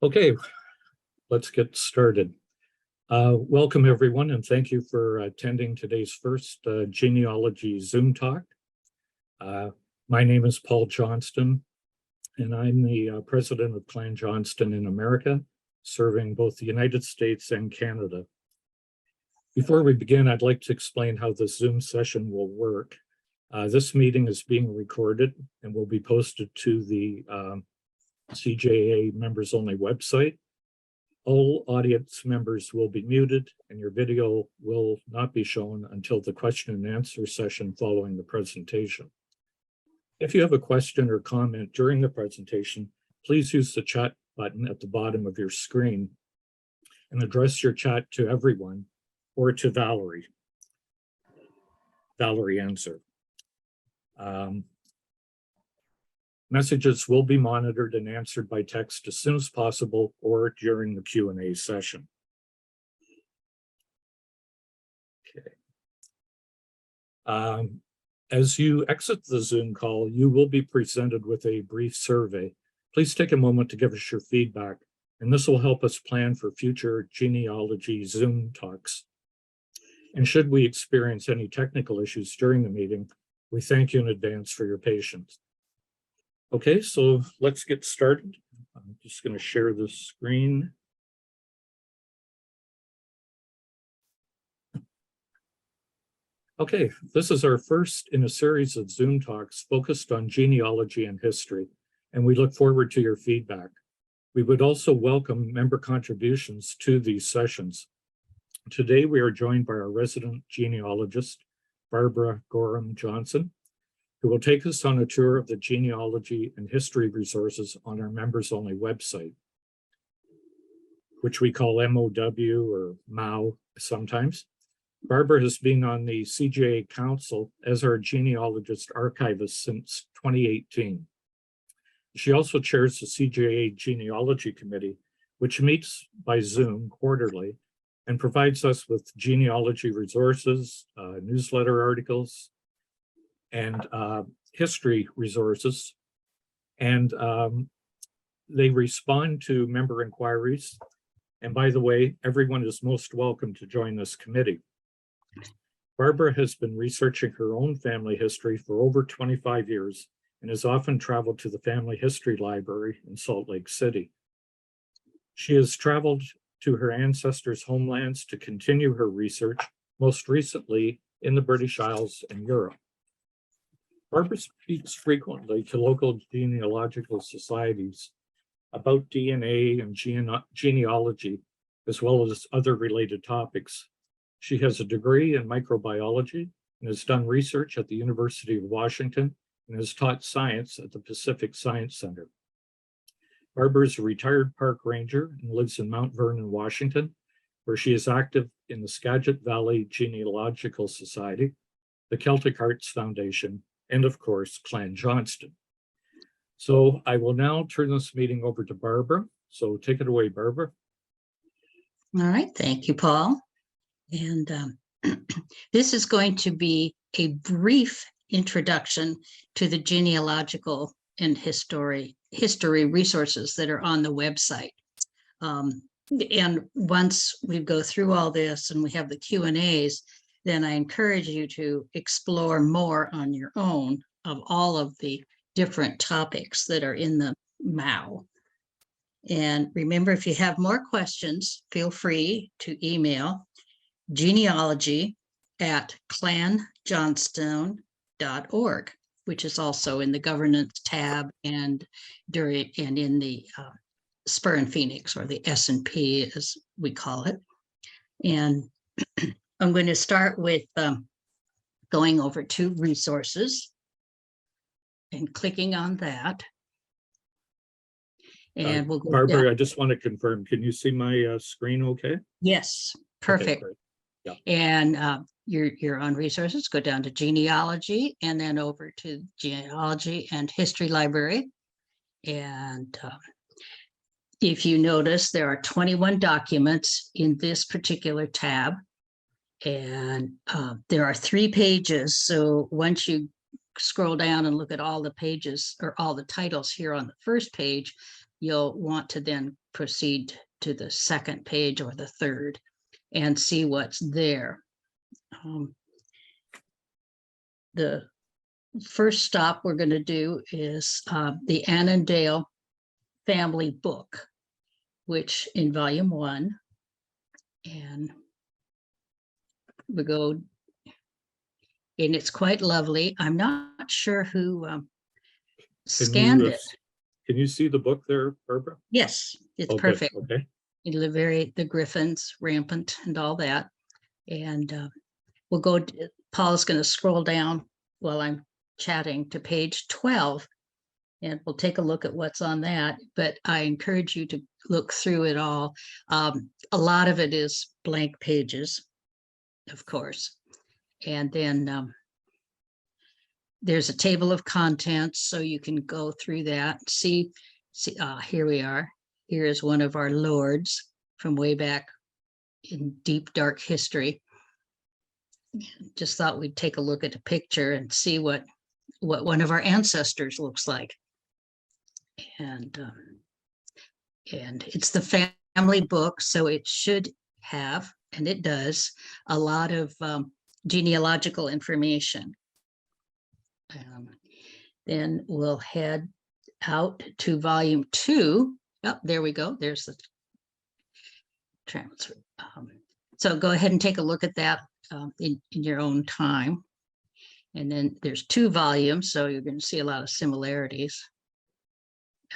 Okay, let's get started. Welcome everyone, and thank you for attending today's first genealogy Zoom talk. My name is Paul Johnston, and I'm the president of Clan Johnston in America, serving both the United States and Canada. Before we begin, I'd like to explain how the Zoom session will work. This meeting is being recorded and will be posted to the CJA members only website. All audience members will be muted and your video will not be shown until the question and answer session following the presentation. If you have a question or comment during the presentation, please use the chat button at the bottom of your screen and address your chat to everyone or to Valerie Answer. Messages will be monitored and answered by text as soon as possible or during the Q&A session. Okay. As you exit the Zoom call, you will be presented with a brief survey. Please take a moment to give us your feedback, and this will help us plan for future genealogy Zoom talks. And should we experience any technical issues during the meeting, we thank you in advance for your patience. Okay, so let's get started. I'm just going to share this screen. Okay, this is our first in a series of Zoom talks focused on genealogy and history, and we look forward to your feedback. We would also welcome member contributions to these sessions. Today, we are joined by our resident genealogist, Barbara Gorham Johnson, who will take us on a tour of the genealogy and history resources on our members only website, which we call MOW or MOW sometimes. Barbara has been on the CJA Council as our genealogist archivist since 2018. She also chairs the CJA Genealogy Committee, which meets by Zoom quarterly and provides us with genealogy resources, newsletter articles, and history resources, and they respond to member inquiries. And by the way, everyone is most welcome to join this committee. Barbara has been researching her own family history for over 25 years and has often traveled to the Family History Library in Salt Lake City. She has traveled to her ancestors' homelands to continue her research, most recently in the British Isles and Europe. Barbara speaks frequently to local genealogical societies about DNA and genealogy, as well as other related topics. She has a degree in microbiology and has done research at the University of Washington and has taught science at the Pacific Science Center. Barbara is a retired park ranger and lives in Mount Vernon, Washington, where she is active in the Skagit Valley Genealogical Society, the Celtic Arts Foundation, and of course, Clan Johnston. So I will now turn this meeting over to Barbara. So take it away, Barbara. All right, thank you, Paul. And this is going to be a brief introduction to the genealogical and history resources that are on the website. And once we go through all this and we have the Q&As, then I encourage you to explore more on your own of all of the different topics that are in the MOW. And remember, if you have more questions, feel free to email genealogy@clanjohnstone.org, which is also in the governance tab and in the Spur and Phoenix, or the S&P as we call it. And I'm going to start with going over to resources and clicking on that. And we'll go. Barbara, Yeah. I just want to confirm, can you see my screen okay? Yes, perfect. Okay, yeah. And you're on resources, go down to genealogy and then over to genealogy and history library. And if you notice, there are 21 documents in this particular tab. And there are 3 pages. So once you scroll down and look at all the pages or all the titles here on the first page, you'll want to then proceed to the second page or the third and see what's there. The first stop we're going to do is the Annandale family book, which in volume 1, and we go, and it's quite lovely. I'm not sure who scanned it. Can you see the book there, Barbara? Yes, it's Okay, perfect. okay. The Griffins rampant and all that. And we'll go, Paul's going to scroll down while I'm chatting to page 12, and we'll take a look at what's on that. But I encourage you to look through it all. A lot of it is blank pages, of course. And then there's a table of contents, so you can go through that. See, here we are. Here is one of our lords from way back in deep, dark history. Just thought we'd take a look at a picture and see what one of our ancestors looks like. And it's the family book, so it should have, and it does, a lot of genealogical information. Then we'll head out to volume 2. Oh, there we go. There's the transfer. So go ahead and take a look at that in your own time. And then there's 2 volumes, so you're going to see a lot of similarities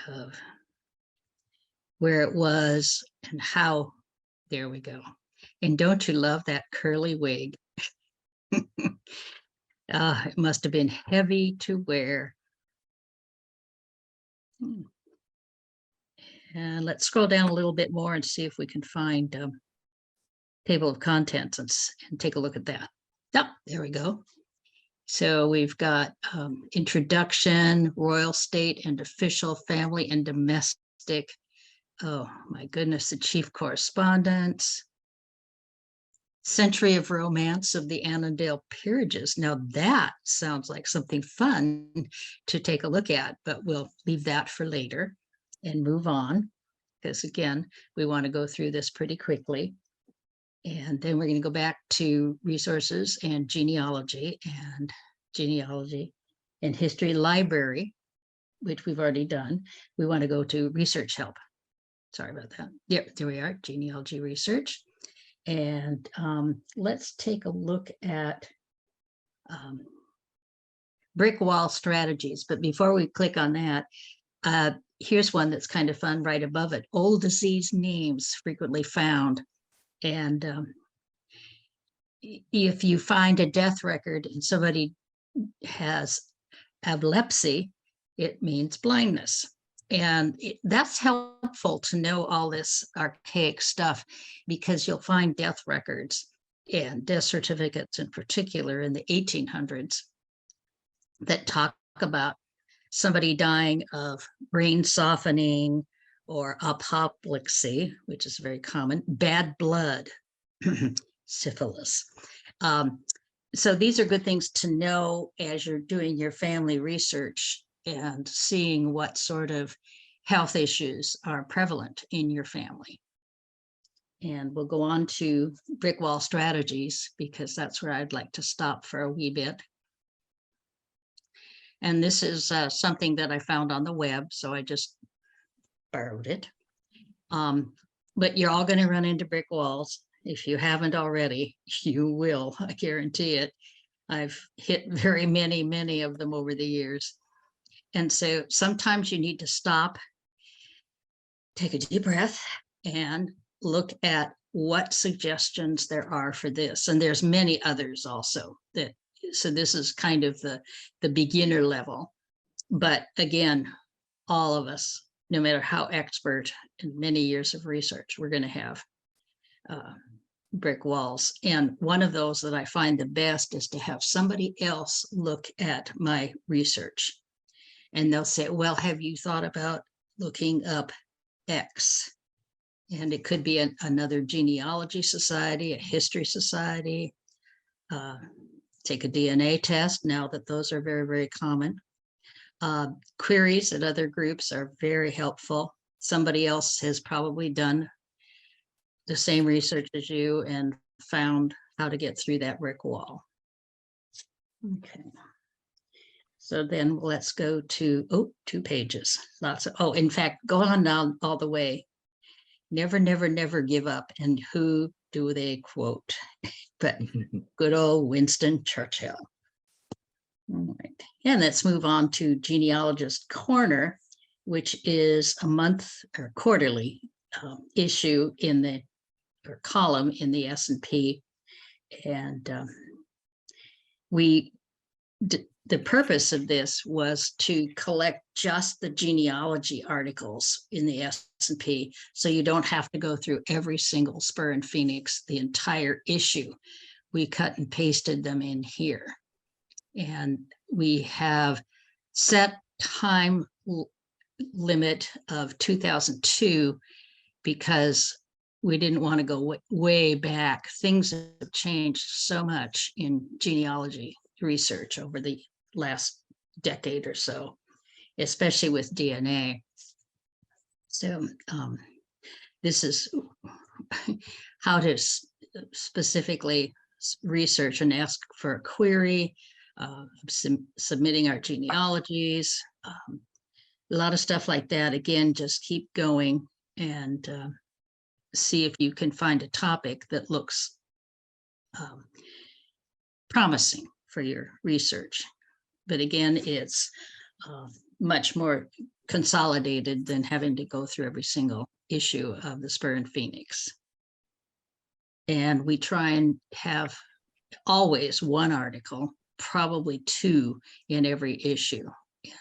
of where it was and how. There we go. And don't you love that curly wig? It must have been heavy to wear. And let's scroll down a little bit more and see if we can find table of contents and take a look at that. Oh, there we go. So we've got introduction, royal, state, and official, family, and domestic. Oh my goodness, the chief correspondence. Century of Romance of the Annandale Peerages. Now that sounds like something fun to take a look at, but we'll leave that for later and move on, because again, we want to go through this pretty quickly. And then we're going to go back to resources and genealogy and history library, which we've already done. We want to go to research help. Sorry about that. Yep, there we are, genealogy research. And let's take a look at brick wall strategies. But before we click on that, here's one that's kind of fun right above it. Old disease names frequently found. And if you find a death record and somebody has epilepsy, it means blindness. And that's helpful to know all this archaic stuff, because you'll find death records and death certificates in particular in the 1800s that talk about somebody dying of brain softening or apoplexy, which is very common, bad blood, syphilis. So these are good things to know as you're doing your family research and seeing what sort of health issues are prevalent in your family. And we'll go on to brick wall strategies, because that's where I'd like to stop for a wee bit. And this is something that I found on the web, so I just borrowed it. But you're all going to run into brick walls. If you haven't already, you will, I guarantee it. I've hit very many of them over the years. And so sometimes you need to stop, take a deep breath, and look at what suggestions there are for this. And there's many others also. So this is kind of the beginner level. But again, all of us, no matter how expert in many years of research, we're going to have brick walls. And one of those that I find the best is to have somebody else look at my research. And they'll say, well, have you thought about looking up X? And it could be another genealogy society, a history society, take a DNA test, now that those are very, very common. Queries at other groups are very helpful. somebody else has probably done the same research as you and found how to get through that brick wall. Okay. So then let's go to, 2 pages. Lots of, in fact, go on down all the way. Never, never, never give up. And who do they quote? But good old Winston Churchill. All right. And let's move on to Genealogist Corner, which is a month or quarterly issue in the or column in the S&P. And the purpose of this was to collect just the genealogy articles in the S&P, so you don't have to go through every single spur and phoenix, the entire issue. We cut and pasted them in here. And we have set time limit of 2002 because we didn't want to go way back. Things have changed so much in genealogy research over the last decade or so, especially with DNA. So this is how to specifically research and ask for a query, submitting our genealogies, a lot of stuff like that. Again, just keep going and see if you can find a topic that looks promising for your research. But again, it's much more consolidated than having to go through every single issue of the Spur and Phoenix. And we try and have always one article, probably 2 in every issue.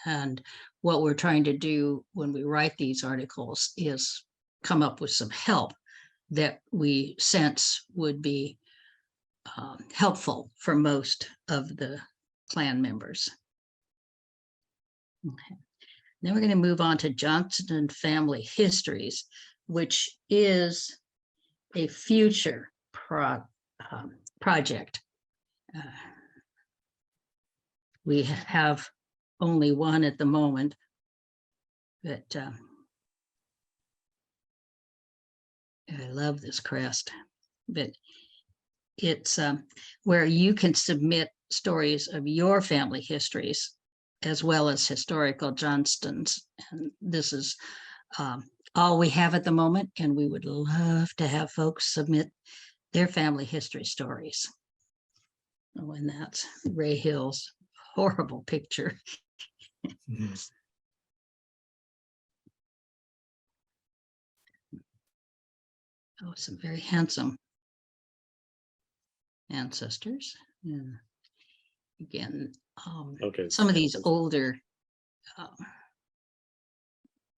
And what we're trying to do when we write these articles is come up with some help that we sense would be helpful for most of the clan members. Okay. Then we're going to move on to Johnston Family Histories, which is a future project. We have only one at the moment, but I love this crest, but it's where you can submit stories of your family histories as well as historical Johnstons. And this is all we have at the moment, and we would love to have folks submit their family history stories. Oh, and that's Ray Hill's horrible picture. Oh, some very handsome ancestors. Yeah. Again, Okay. some of these older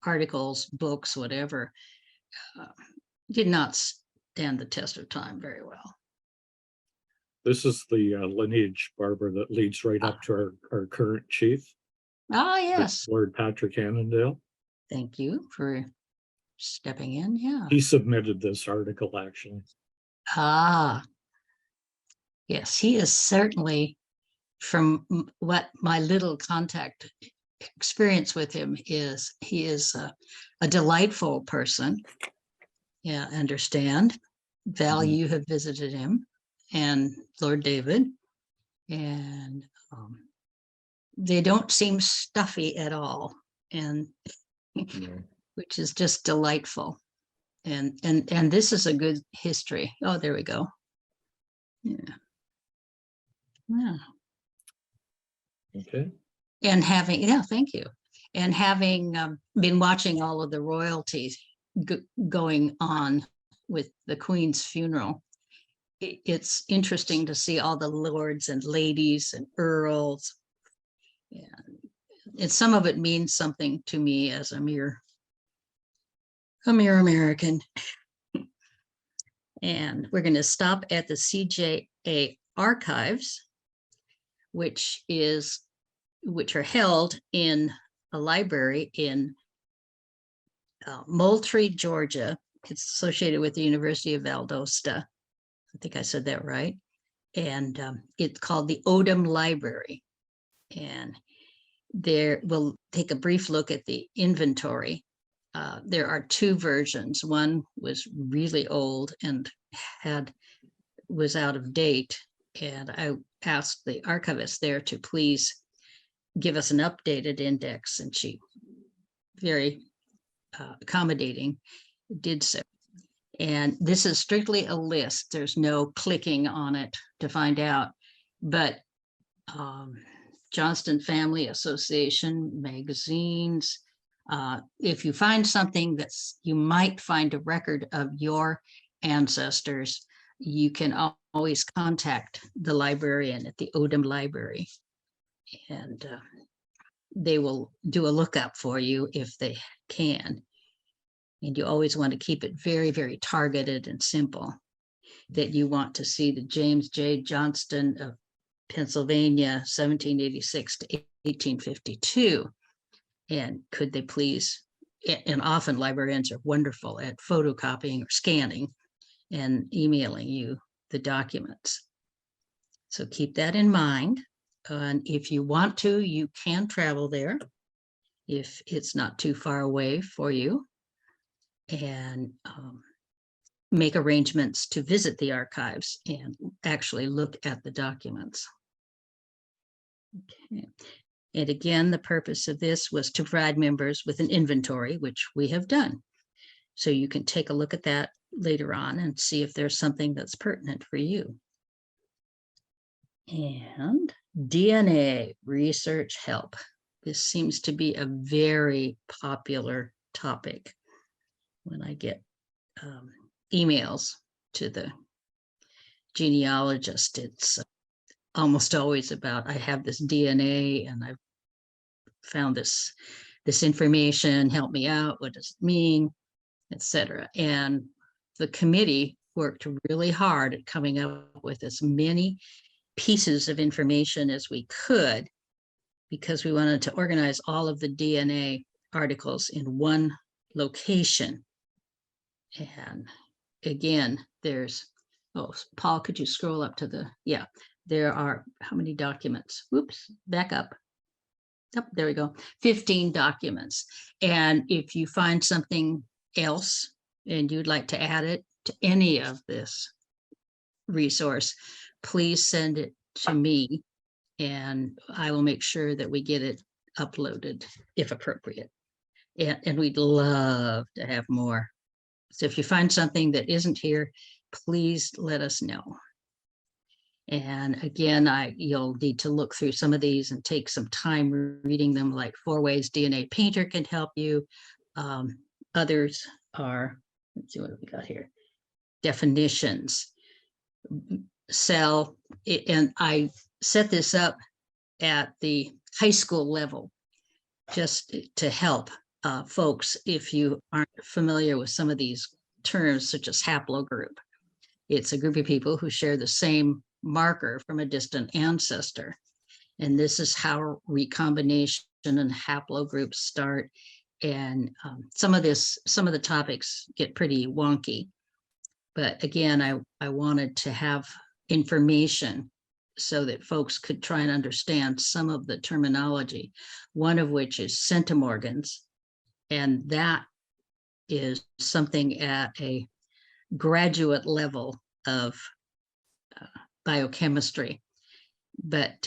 articles, books, whatever, did not stand the test of time very well. This is the lineage, Barbara, that leads right up to our current chief. Ah, yes. Lord Patrick Annandale. Thank you for stepping in. Yeah. He submitted this article, actually. Ah, yes, he is certainly, from what my little contact experience with him is, he is a delightful person. Yeah, understand. Val, you have visited him, and Lord David, and they don't seem stuffy at all, and which is just delightful. And this is a good history. Oh, there we go. Yeah. Yeah. Okay. And having, yeah, thank you. And having been watching all of the royalties going on with the Queen's funeral, it's interesting to see all the lords and ladies and earls. And some of it means something to me as a mere American. And we're going to stop at the CJA archives, which are held in a library in Moultrie, Georgia. It's associated with the University of Valdosta. I think I said that right. And it's called the Odom Library. And there we'll take a brief look at the inventory there are two versions. One was really old and was out of date. And I asked the archivist there to please give us an updated index, and she very accommodating did so. And this is strictly a list. There's no clicking on it to find out, but Johnston Family Association magazines. If you find something that's, you might find a record of your ancestors, you can always contact the librarian at the Odom Library, and they will do a lookup for you if they can. And you always want to keep it very, very targeted and simple, that you want to see the James J. Johnston of Pennsylvania, 1786 to 1852. And could they please, and often librarians are wonderful at photocopying or scanning and emailing you the documents. So keep that in mind. And if you want to, you can travel there if it's not too far away for you, and make arrangements to visit the archives and actually look at the documents. Okay. And again, the purpose of this was to provide members with an inventory, which we have done. So you can take a look at that later on and see if there's something that's pertinent for you. And DNA research help. This seems to be a very popular topic. When I get emails to the genealogist, it's almost always about, I have this DNA and I've found this information, help me out, what does it mean, etc. And the committee worked really hard at coming up with as many pieces of information as we could, because we wanted to organize all of the DNA articles in one location. And again, there's, oh, Paul, could you scroll up to the, yeah, there are, how many documents? Whoops, back up. Oh, there we go, 15 documents. And if you find something else and you'd like to add it to any of this resource, please send it to me and I will make sure that we get it uploaded if appropriate. And we'd love to have more. So if you find something that isn't here, please let us know. And again, you'll need to look through some of these and take some time reading them, like 4 Ways DNA Painter can help you. Others are, let's see what we got here. Definitions, cell, and I set this up at the high school level just to help folks if you aren't familiar with some of these terms, such as haplogroup. It's a group of people who share the same marker from a distant ancestor. And this is how recombination and haplogroups start. And some of the topics get pretty wonky. But again, I wanted to have information so that folks could try and understand some of the terminology, one of which is centimorgans. And that is something at a graduate level of biochemistry. But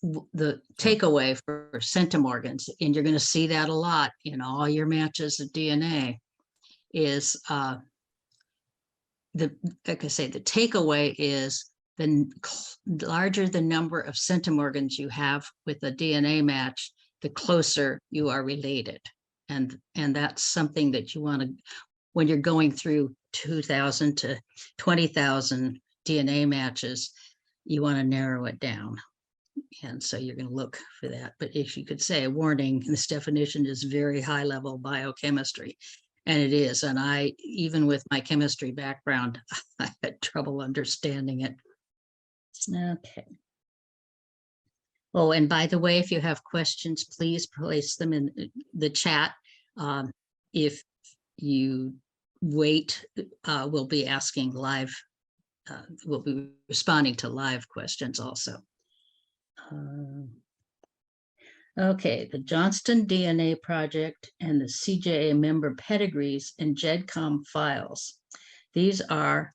the takeaway for centimorgans, and you're going to see that a lot in all your matches of DNA, is like I say, the takeaway is the larger the number of centimorgans you have with a DNA match, the closer you are related. And that's something that you want to, when you're going through 2,000 to 20,000 DNA matches, you want to narrow it down. And so you're going to look for that. But if you could say a warning, this definition is very high level biochemistry. And it is. And I, even with my chemistry background, I had trouble understanding it. Okay. Oh, and by the way, if you have questions, please place them in the chat. If you wait, we'll be asking live, we'll be responding to live questions also. Okay, the Johnston DNA Project and the CJA member pedigrees and GEDCOM files. These are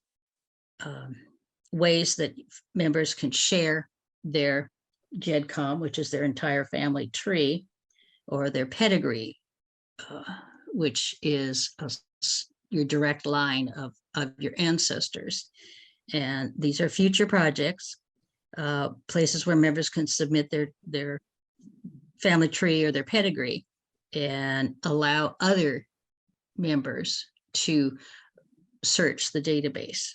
ways that members can share their GEDCOM, which is their entire family tree, or their pedigree, which is your direct line of your ancestors. And these are future projects, places where members can submit their family tree or their pedigree and allow other members to search the database.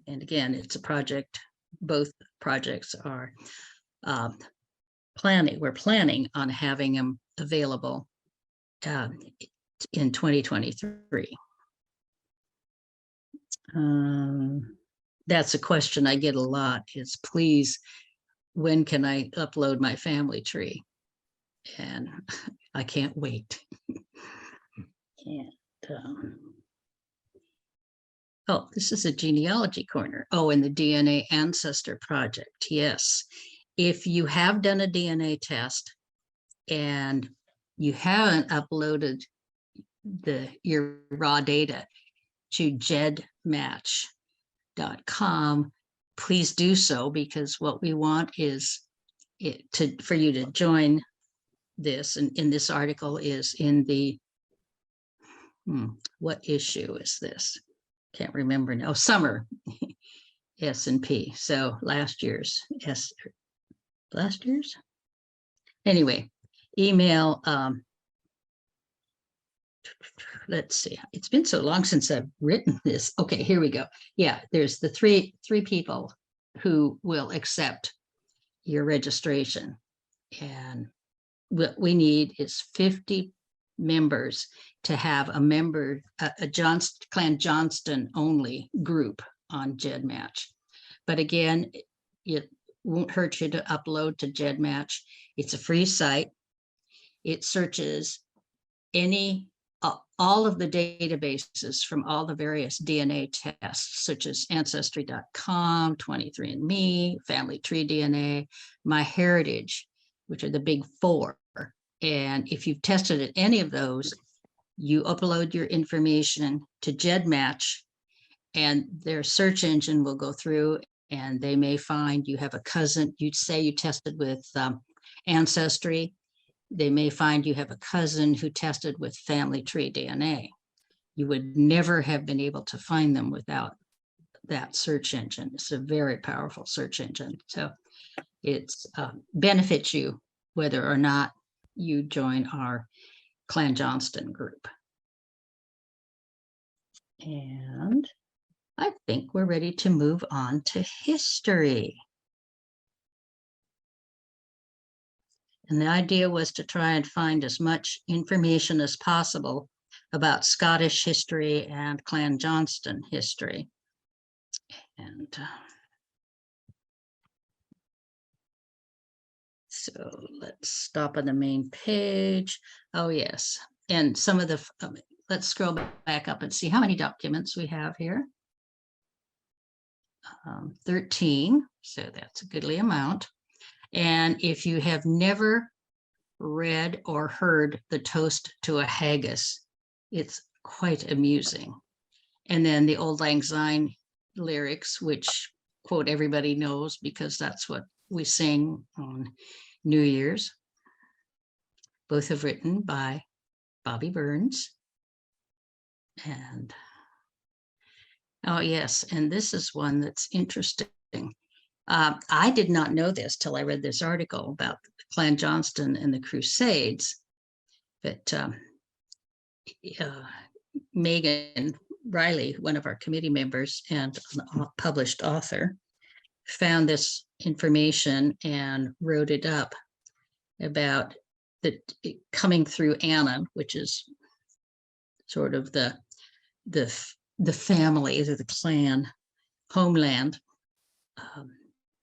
And again, it's a project, both projects are planning. We're planning on having them available in 2023. That's a question I get a lot is, please, when can I upload my family tree? And I can't wait. Oh, this is a genealogy corner. Oh, and the DNA Ancestor Project. Yes. If you have done a DNA test and you haven't uploaded your raw data to gedmatch.com, please do so, because what we want is for you to join this. And in this article is in the, what issue is this? Can't remember now. Summer S&P. So last year's. Anyway, email. Let's see. It's been so long since I've written this. Okay, here we go. Yeah, there's the three people who will accept your registration, and what we need is 50 members to have a Clan Johnston only group on GEDmatch. But again, it won't hurt you to upload to GEDmatch. It's a free site. It searches all of the databases from all the various DNA tests, such as Ancestry.com, 23andMe, Family Tree DNA, MyHeritage, which are the big four. And if you've tested at any of those, you upload your information to GEDmatch, and their search engine will go through, and they may find you have a cousin. You'd say you tested with Ancestry. They may find you have a cousin who tested with Family Tree DNA. You would never have been able to find them without that search engine. It's a very powerful search engine. So it's benefits you whether or not you join our Clan Johnston group. And I think we're ready to move on to history. And the idea was to try and find as much information as possible about Scottish history and Clan Johnston history. And so let's stop on the main page. Oh, yes. And some of the, let's scroll back up and see how many documents we have here. 13, so that's a goodly amount. And if you have never read or heard the Toast to a Haggis, it's quite amusing. And then the Auld Lang Syne lyrics, which, quote, everybody knows because that's what we sing on New Year's. Both have written by Bobby Burns. And oh, yes, and this is one that's interesting. I did not know this till I read this article about Clan Johnston and the Crusades, but Megan Riley, one of our committee members and a published author, found this information and wrote it up about coming through Annan, which is sort of the family, or the clan homeland.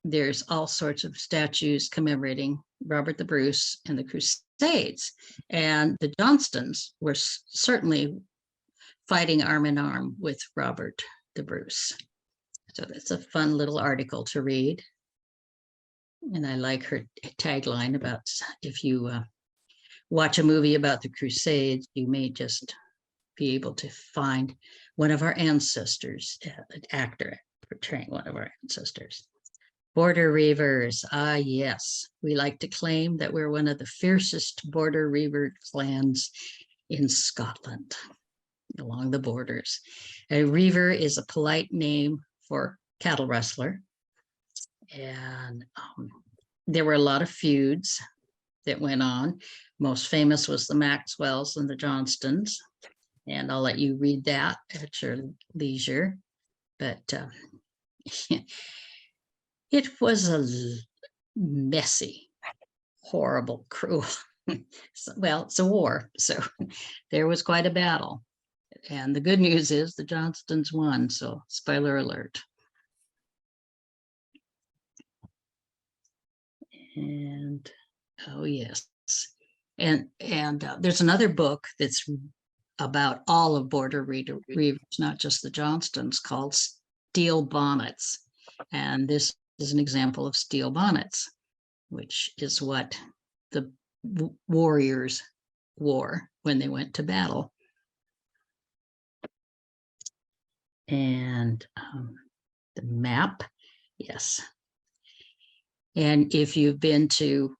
There's all sorts of statues commemorating Robert the Bruce and the Crusades. And the Johnstons were certainly fighting arm in arm with Robert the Bruce. So that's a fun little article to read. And I like her tagline about if you watch a movie about the Crusades, you may just be able to find one of our ancestors, an actor portraying one of our ancestors. Border Reivers, yes, we like to claim that we're one of the fiercest Border Reiver clans in Scotland, along the borders. A Reiver is a polite name for cattle rustler. And there were a lot of feuds that went on. Most famous was the Maxwells and the Johnstons. And I'll let you read that at your leisure. But it was a messy, horrible, cruel. Well, it's a war, so there was quite a battle. And the good news is the Johnstons won, so spoiler alert. And oh yes, and there's another book that's about all of Border Reivers, not just the Johnstons, called Steel Bonnets. And this is an example of steel bonnets, which is what the warriors wore when they went to battle. And the map, yes. And if you've been to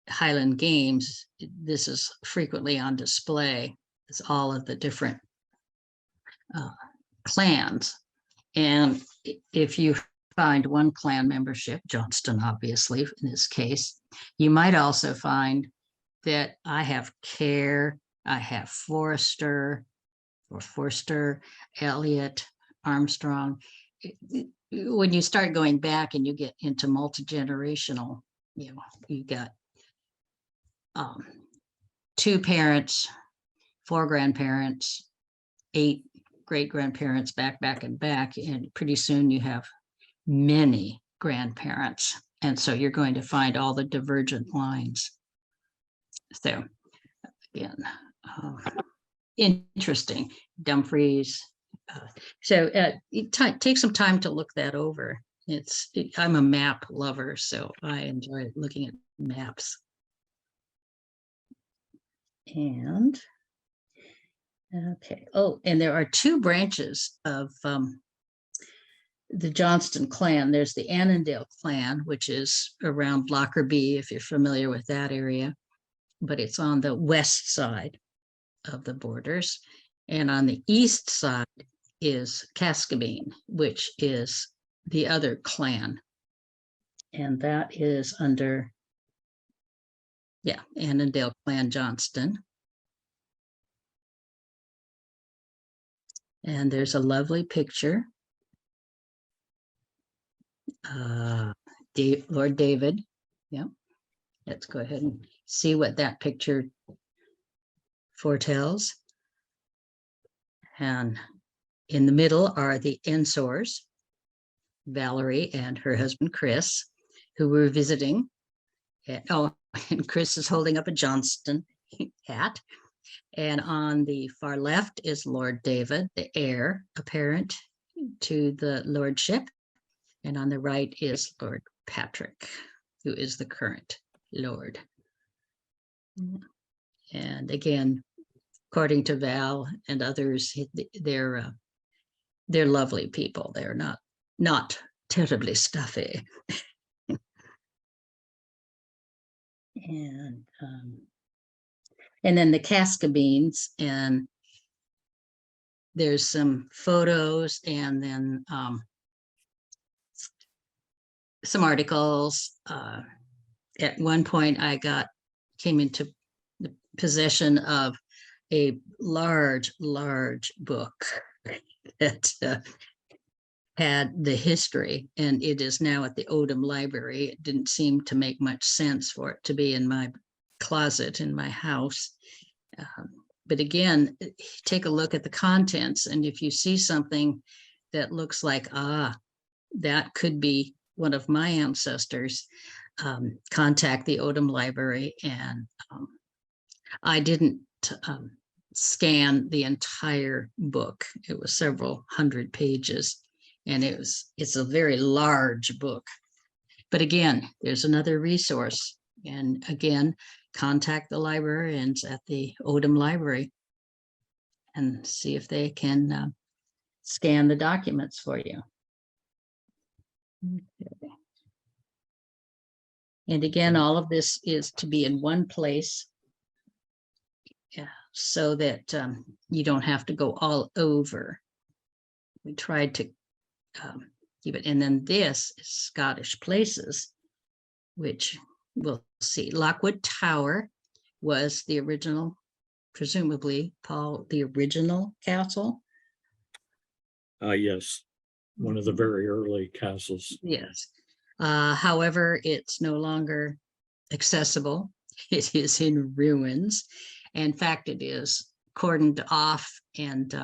Highland Games, this is frequently on display. It's all of the different clans. And if you find one clan membership, Johnston, obviously, in this case, you might also find that I have Care, I have Forrester, Elliott, Armstrong. When you start going back and you get into multi-generational, you got 2 parents, 4 grandparents, 8 great-grandparents back, and pretty soon you have many grandparents. And so you're going to find all the divergent lines. So again, interesting. Dumfries. Take some time to look that over. I'm a map lover, so I enjoy looking at maps. And okay. Oh, and there are 2 branches of the Johnston clan. There's the Annandale clan, which is around Lockerbie, if you're familiar with that area, but it's on the west side of the borders. And on the east side is Cascabeen, which is the other clan. And that is under, Annandale Clan Johnston. And there's a lovely picture. Lord David. Yeah. Let's go ahead and see what that picture foretells. And in the middle are the Ensors, Valerie and her husband Chris, who were visiting. And Chris is holding up a Johnston hat. And on the far left is Lord David, the heir apparent to the lordship. And on the right is Lord Patrick, who is the current lord. And again, according to Val and others, they're lovely people. They're not terribly stuffy. And then the Cascabeens, and there's some photos, and then some articles. At one point, I came into the possession of a large book that had the history, and it is now at the Odom Library. It didn't seem to make much sense for it to be in my closet in my house. But again, take a look at the contents, and if you see something that looks like, that could be one of my ancestors, contact the Odom Library. And I didn't scan the entire book. It was several hundred pages, and it's a very large book. But again, there's another resource. And again, contact the librarians at the Odom Library and see if they can scan the documents for you. Okay. And again, all of this is to be in one place, so that you don't have to go all over. We tried to keep it. And then this is Scottish Places, which we'll see. Lockwood Tower was the original, presumably, Paul, the original castle. Yes, one of the very early castles. Yes. However, it's no longer accessible. It is in ruins. In fact, it is cordoned off and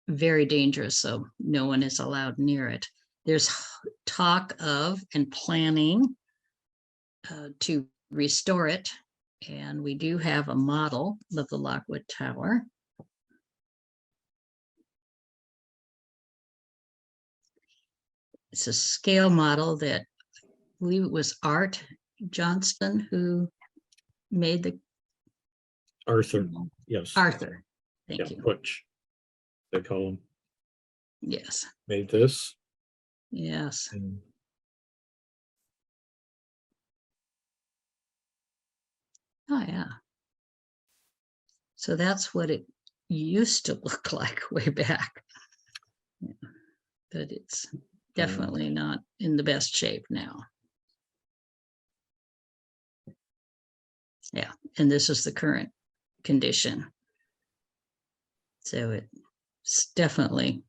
very dangerous, so no one is allowed near it. There's talk of and planning to restore it, and we do have a model of the Lockwood Tower. It's a scale model that I believe it was Art Johnston who made the Arthur, yes. Arthur. Thank Yeah, you. Butch, they call him. Yes. Made this. Yes. And Oh, yeah. So that's what it used to look like way back. Yeah. But it's definitely not in the best shape now. Yeah, and this is the current condition. So it's definitely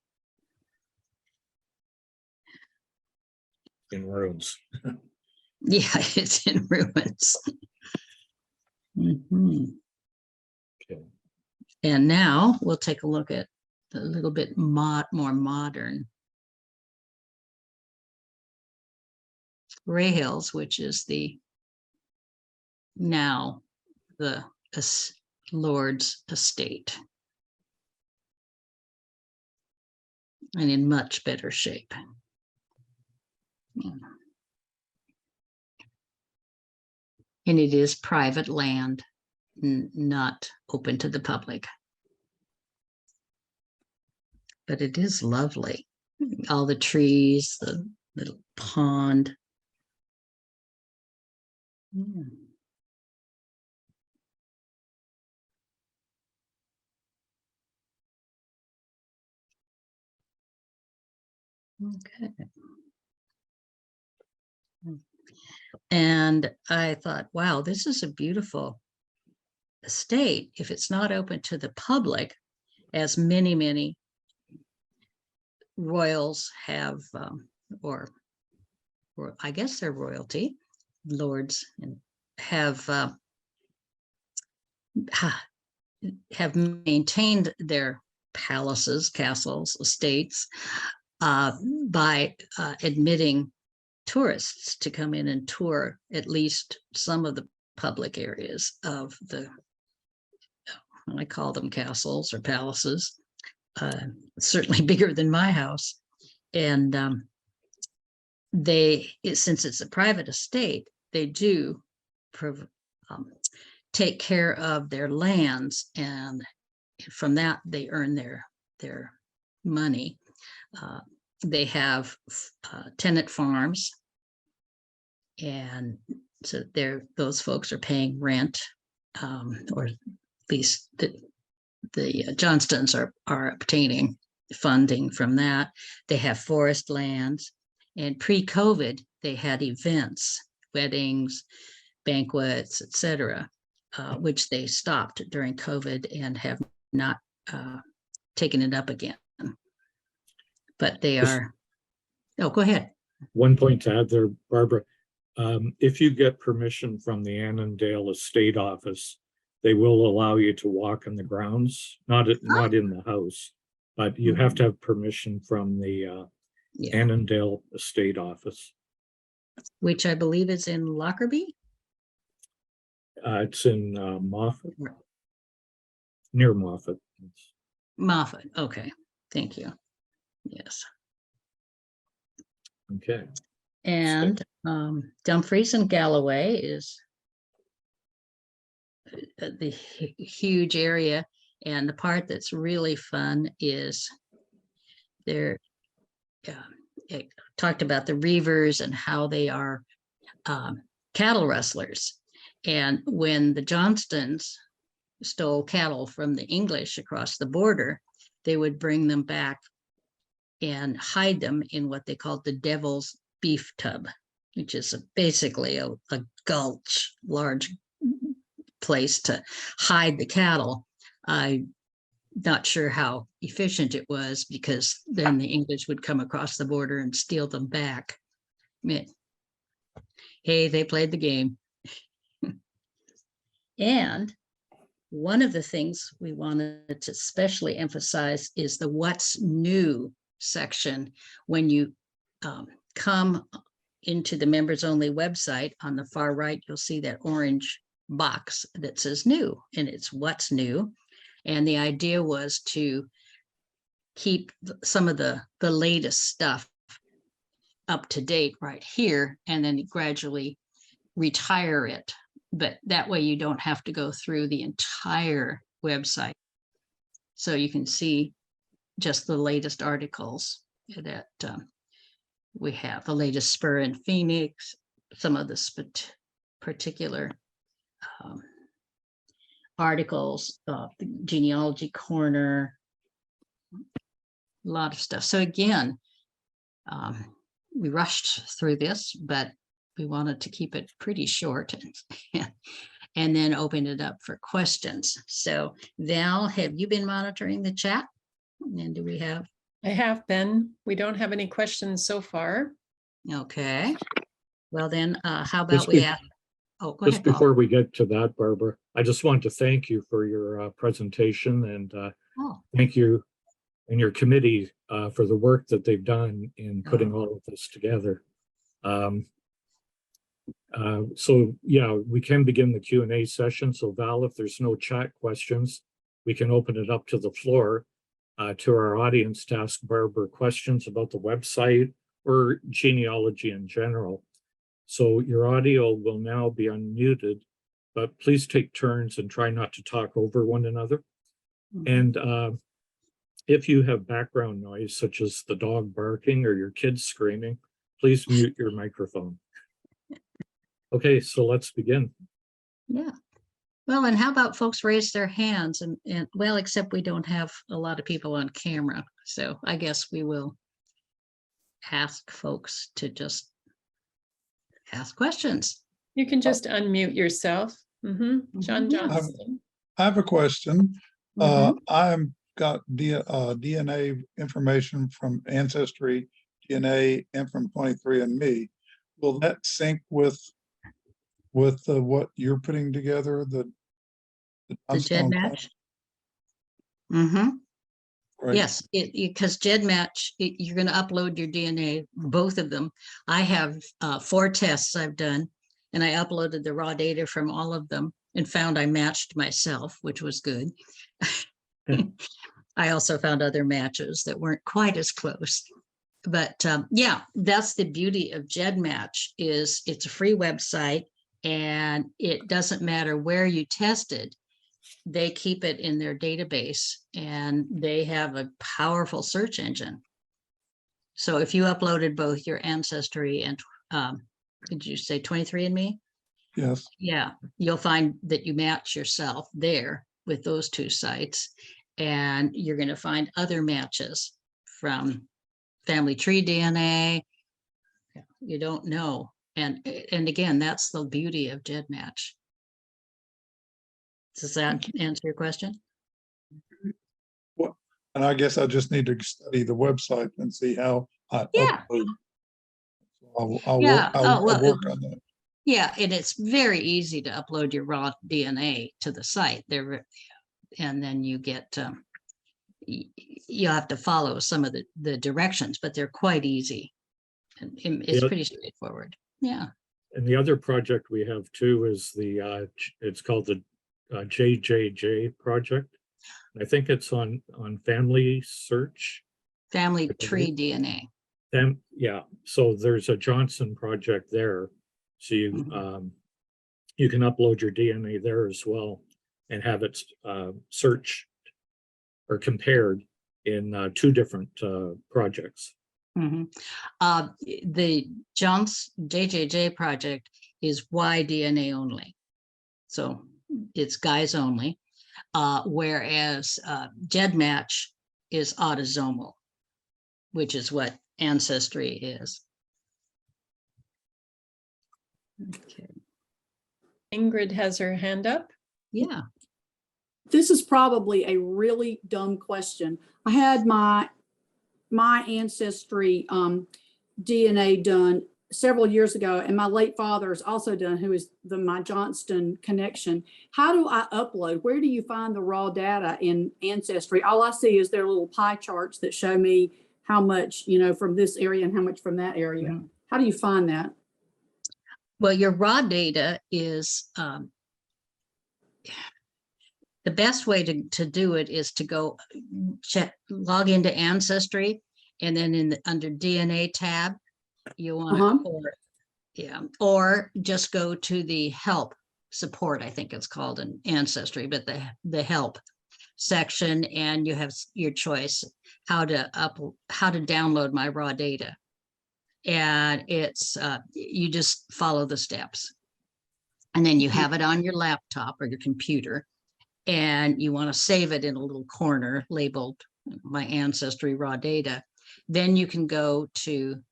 in ruins. yeah, it's in ruins. Mhm. Okay. And now we'll take a look at a little bit more modern Ray Hills, which is the now the Lord's estate, and in much better shape. And it is private land, not open to the public. But it is lovely. All the trees, the little pond. Mm. Okay. And I thought, wow, this is a beautiful estate. If it's not open to the public, as many royals have, or I guess they're royalty, lords, and have maintained their palaces, castles, estates by admitting tourists to come in and tour at least some of the public areas of the, I call them castles or palaces, certainly bigger than my house. And since it's a private estate, they do take care of their lands, and from that they earn their money. They have tenant farms, and so those folks are paying rent, or at least the Johnstons are obtaining funding from that. They have forest lands, and pre-COVID they had events, weddings, banquets, etc., which they stopped during COVID and have not taken it up again. But they are. Oh, go ahead. One point to add there, Barbara. If you get permission from the Annandale Estate Office, they will allow you to walk on the grounds, not in the house, but you have to have permission from the Annandale Estate Office. Which I believe is in Lockerbie? It's in Moffat, near Moffat. Moffat, okay, thank you. Yes. Okay. And Dumfries and Galloway is the huge area. And the part that's really fun is there. It talked about the Reavers and how they are cattle rustlers. And when the Johnstons stole cattle from the English across the border, they would bring them back and hide them in what they called the Devil's Beef Tub, which is basically a gulch, large place to hide the cattle. I'm not sure how efficient it was, because then the English would come across the border and steal them back. I mean, hey, they played the game. And one of the things we wanted to especially emphasize is the what's new section. When you come into the members only website, on the far right, you'll see that orange box that says new, and it's what's new. And the idea was to keep some of the latest stuff up to date right here, and then gradually retire it. But that way you don't have to go through the entire website. So you can see just the latest articles that we have, the latest spur in Phoenix, some of the particular articles, the genealogy corner, a lot of stuff. So again, we rushed through this, but we wanted to keep it pretty short and then open it up for questions. So Val, have you been monitoring the chat? And do we have? I have been. We don't have any questions so far. Okay. Well then, how about Just we be- ask? Oh, go Just ahead, Paul. before we get to that, Barbara, I just want to thank you for your presentation, and Oh, thank you and your committee for the work that they've done in putting Oh. all of this together. So yeah, we can begin the Q&A session. So Val, if there's no chat questions, we can open it up to the floor to our audience to ask Barbara questions about the website or genealogy in general. So your audio will now be unmuted, but please take turns and try not to talk over one another. mhm. And if you have background noise, such as the dog barking or your kids screaming, please mute your microphone. Okay, so let's begin. Yeah. Well, and how about folks raise their hands and well, except we don't have a lot of people on camera. So I guess we will ask folks to just ask questions. You can just unmute yourself. John Mhm. Johnston. I have a question. Mhm. I've got DNA information from Ancestry, DNA, and from 23andMe. Will that sync with what you're putting together? The Johnstone GEDmatch? Mm-hmm. Right. Yes, because GEDmatch, you're going to upload your DNA, both of them. I have 4 tests I've done, and I uploaded the raw data from all of them and found I matched myself, which was good. I also found other matches that weren't quite as close. But yeah, that's the beauty of GEDmatch, is it's a free website, and it doesn't matter where you tested. They keep it in their database, and they have a powerful search engine. So if you uploaded both your Ancestry and did you say 23andMe? Yes. Yeah, you'll find that you match yourself there with those 2 sites, and you're going to find other matches from family tree DNA. You don't know. And again, that's the beauty of GEDmatch. Does that answer your question? And I guess I just need to study the website and see how I Yeah. upload. I'll Yeah. work on that. Yeah, and it's very easy to upload your raw DNA to the site there, and then you get you have to follow some of the directions, but they're quite easy. And it's Yeah. pretty straightforward. Yeah. And the other project we have too is it's called the JJJ project. I think it's on Family Search. Family tree DNA. Then, yeah, so there's a Johnson project there. So you can upload your DNA there as well and have it searched or compared in 2 different projects. Mhm. The JJJ project is Y-DNA only. So it's guys only. Whereas GEDmatch is autosomal, which is what Ancestry is. Okay. Ingrid has her hand up. Yeah. This is probably a really dumb question. I had my ancestry DNA done several years ago, and my late father is also done, who is my Johnston connection. How do I upload? Where do you find the raw data in Ancestry? All I see is their little pie charts that show me how much, from this area and how much from that area. Mhm. How do you find that? Well, your raw data is the best way to do it is to go log into Ancestry, and then under DNA tab, you want or just go to the help support, I think it's called in Ancestry, but the help section, and you have your choice how to download my raw data. And it's you just follow the steps, and then you have it on your laptop or your computer, and you want to save it in a little corner labeled my Ancestry raw data. Then you can go to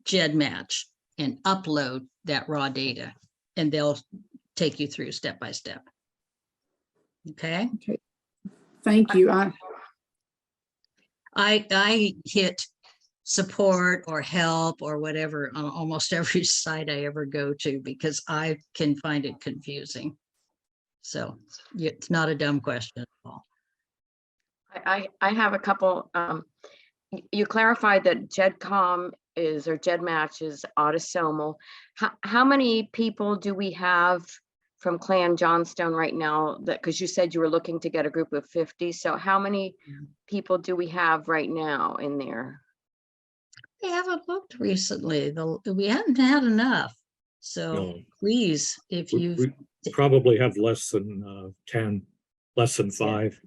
GEDmatch and upload that raw data, and they'll take you through step by step. Okay. Thank you. I hit support or help or whatever on almost every site I ever go to, because I can find it confusing. So it's not a dumb question at all. I have a couple. You clarified that GEDCOM or GEDmatch is autosomal. How many people do we have from Clan Johnstone right now? Because you said you were looking to get a group of 50. So how many people do we have right now in there? I haven't looked recently. We haven't had enough. So No. please, if you've We probably have less than 10, less than 5.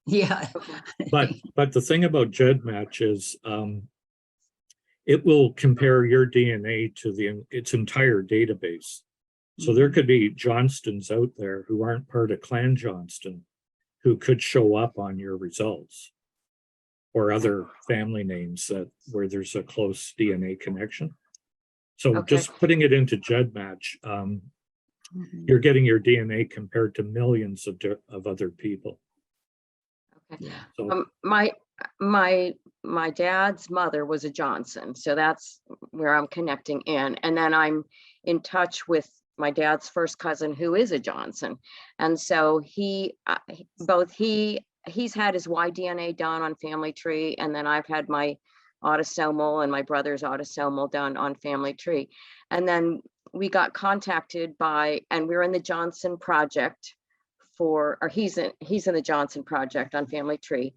yeah. But the thing about GEDmatch is it will compare your DNA to its entire database. So there could be Johnstons out there who aren't part of Clan Johnston who could show up on your results, or other family names where there's a close DNA connection. So just putting it into GEDmatch, you're getting your DNA compared to millions of other people. Okay. Yeah. So My dad's mother was a Johnson, so that's where I'm connecting in. And then I'm in touch with my dad's first cousin, who is a Johnson. And so he's had his Y-DNA done on Family Tree, and then I've had my autosomal and my brother's autosomal done on Family Tree. And then we got contacted by, and we're in the Johnson project he's in the Johnson project on Family Tree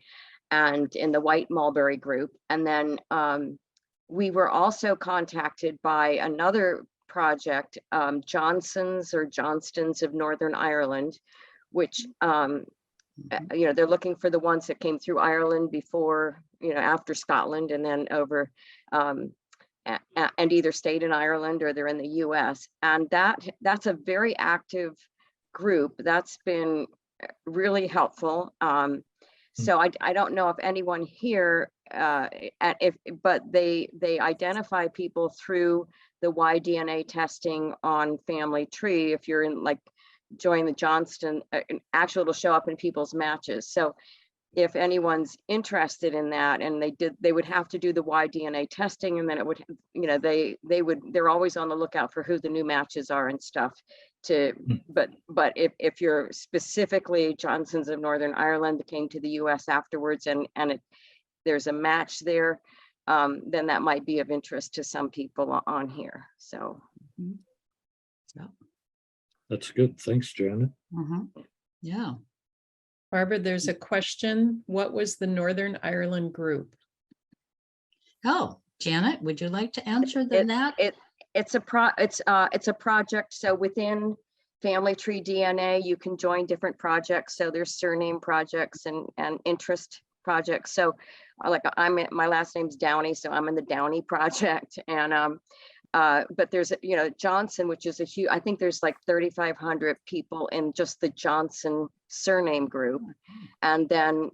and in the White Mulberry group. And then we were also contacted by another project, Johnsons or Johnstons of Northern Ireland, which they're looking for the ones that came through Ireland before, after Scotland, and then over and either stayed in Ireland or they're in the US. And that's a very active group that's been really helpful. So I don't know if anyone here, but they identify people through the Y-DNA testing on Family Tree. If you're in, join the Johnston, actually it'll show up in people's matches. So if anyone's interested in that, and they would have to do the Y-DNA testing, and then it would, they're always on the lookout for who the new matches are and stuff. But if you're specifically Johnsons of Northern Ireland that came to the US afterwards, and there's a match there, then that might be of interest to some people on here. So that's good. Thanks, Janet. Yeah. Barbara, there's a question. What was the Northern Ireland group? Oh, Janet, would you like to answer that? It's a project. So within Family Tree DNA, you can join different projects. So there's surname projects and interest projects. So like my last name's Downey, so I'm in the Downey project. And but there's, Johnson, which is a huge, I think there's like 3,500 people in just the Johnson surname group. And then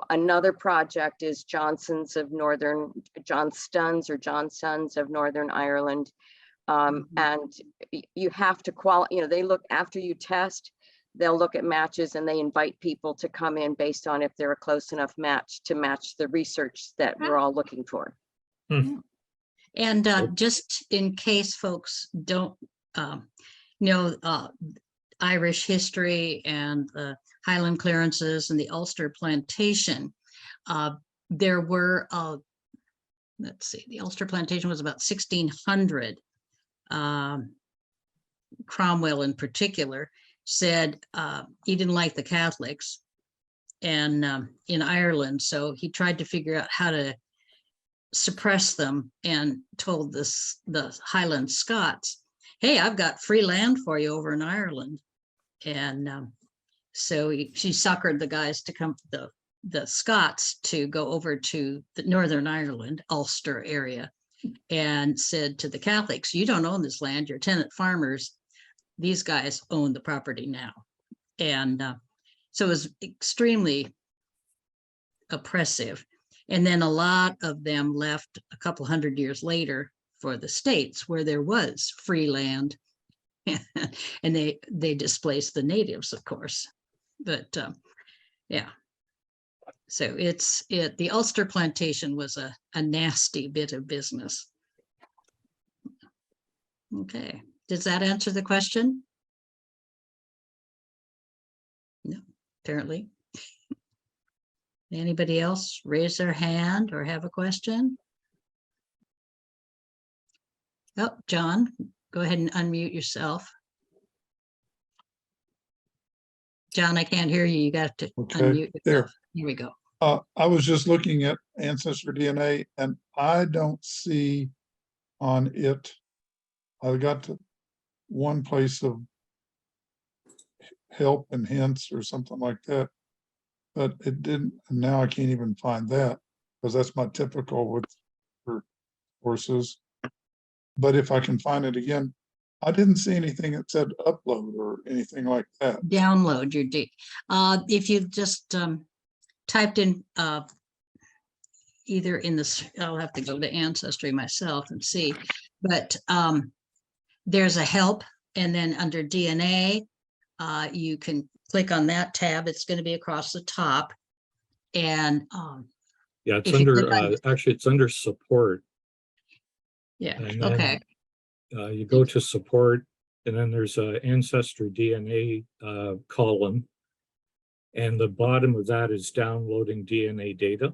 another project is Johnsons of Northern Ireland. And you have to they look after you test, they'll look at matches and they invite people to come in based on if they're a close enough match to match the research that we're all looking for. And just in case folks don't know Irish history and the Highland clearances and the Ulster plantation, there were, let's see, the Ulster plantation was about 1600. Cromwell in particular said he didn't like the Catholics and in Ireland, so he tried to figure out how to suppress them and told the Highland Scots, hey, I've got free land for you over in Ireland. And so she suckered the guys to come, the Scots to go over to the Northern Ireland, Ulster area, and said to the Catholics, you don't own this land, you're tenant farmers. These guys own the property now. And so it was extremely oppressive. And then a lot of them left a couple hundred years later for the States where there was free land. And they displaced the natives, of course. But yeah. So the Ulster plantation was a nasty bit of business. Okay, does that answer the question? No, apparently. Anybody else raise their hand or have a question? Oh, John, go ahead and unmute yourself. John, I can't hear you. You got to unmute yourself. There. Here we go. I was just looking at Ancestry DNA and I don't see on it, I got to one place of help and hints or something like that, but it didn't, and now I can't even find that because that's my typical with for courses. But if I can find it again, I didn't see anything that said upload or anything like that. Download your if you just typed in either in this, I'll have to go to Ancestry myself and see, but there's a help, and then under DNA, you can click on that tab. It's going to be across the top. And yeah, it's if you under, click on- actually it's under support. yeah, And okay. then, you go to support, and then there's a Ancestry DNA column. And the bottom of that is downloading DNA data.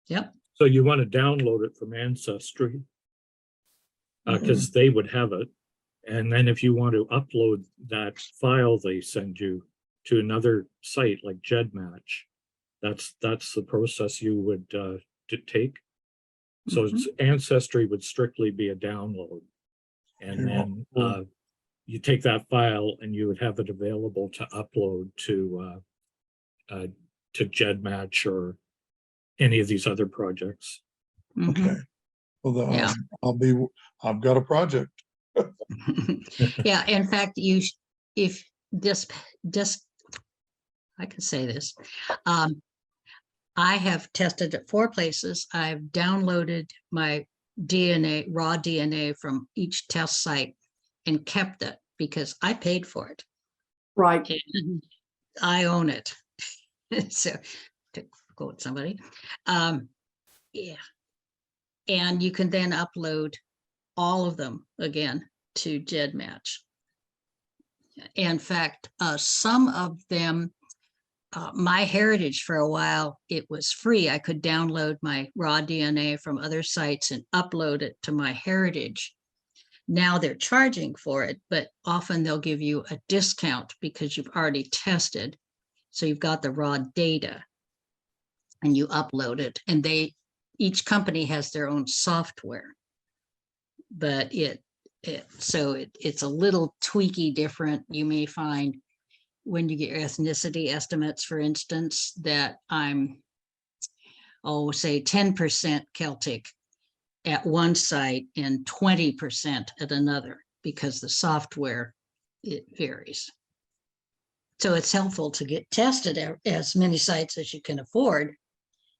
Yep. So you want to download it from Ancestry because they would have it. And then if you want to upload that file they send you to another site like GEDmatch, that's the process you would take. So it's Ancestry would strictly be a download. And then you take that file and you would have it available to upload to GEDmatch or any of these other projects. Okay. Well, Yeah. I've got a project. Yeah, in fact, if this, I can say this, I have tested at 4 places. I've downloaded my DNA, raw DNA from each test site and kept it because I paid for it. Right. And I own it. So to quote somebody, yeah. And you can then upload all of them again to GEDmatch. In fact, some of them, MyHeritage for a while, it was free. I could download my raw DNA from other sites and upload it to MyHeritage. Now they're charging for it, but often they'll give you a discount because you've already tested. So you've got the raw data and you upload it, and they each company has their own software. But it's a little tweaky different. You may find when you get your ethnicity estimates, for instance, that I'm, say 10% Celtic at one site and 20% at another, because the software, it varies. So it's helpful to get tested at as many sites as you can afford,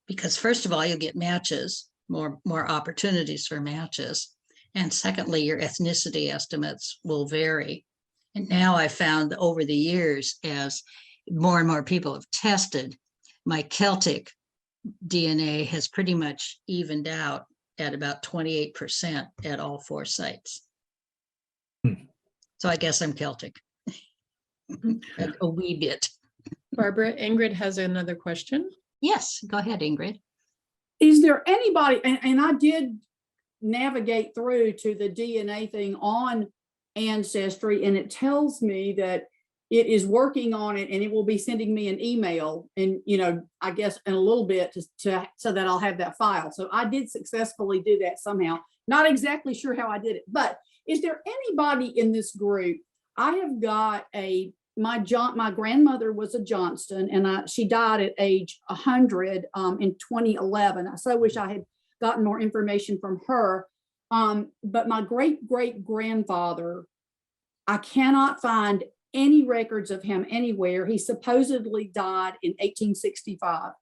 because first of all, you'll get matches, more opportunities for matches. And secondly, your ethnicity estimates will vary. And now I found that over the years, as more and more people have tested, my Celtic DNA has pretty much evened out at about 28% at all 4 sites. So I guess I'm Celtic. A wee bit. Barbara, Ingrid has another question. Yes, go ahead, Ingrid. Is there anybody, and I did navigate through to the DNA thing on Ancestry, and it tells me that it is working on it and it will be sending me an email, and I guess in a little bit to so that I'll have that file. So I did successfully do that somehow. Not exactly sure how I did it, but is there anybody in this group? I have got my grandmother was a Johnston, and she died at age 100 in 2011. I so wish I had gotten more information from her. But my great-great-grandfather, I cannot find any records of him anywhere. He supposedly died in 1865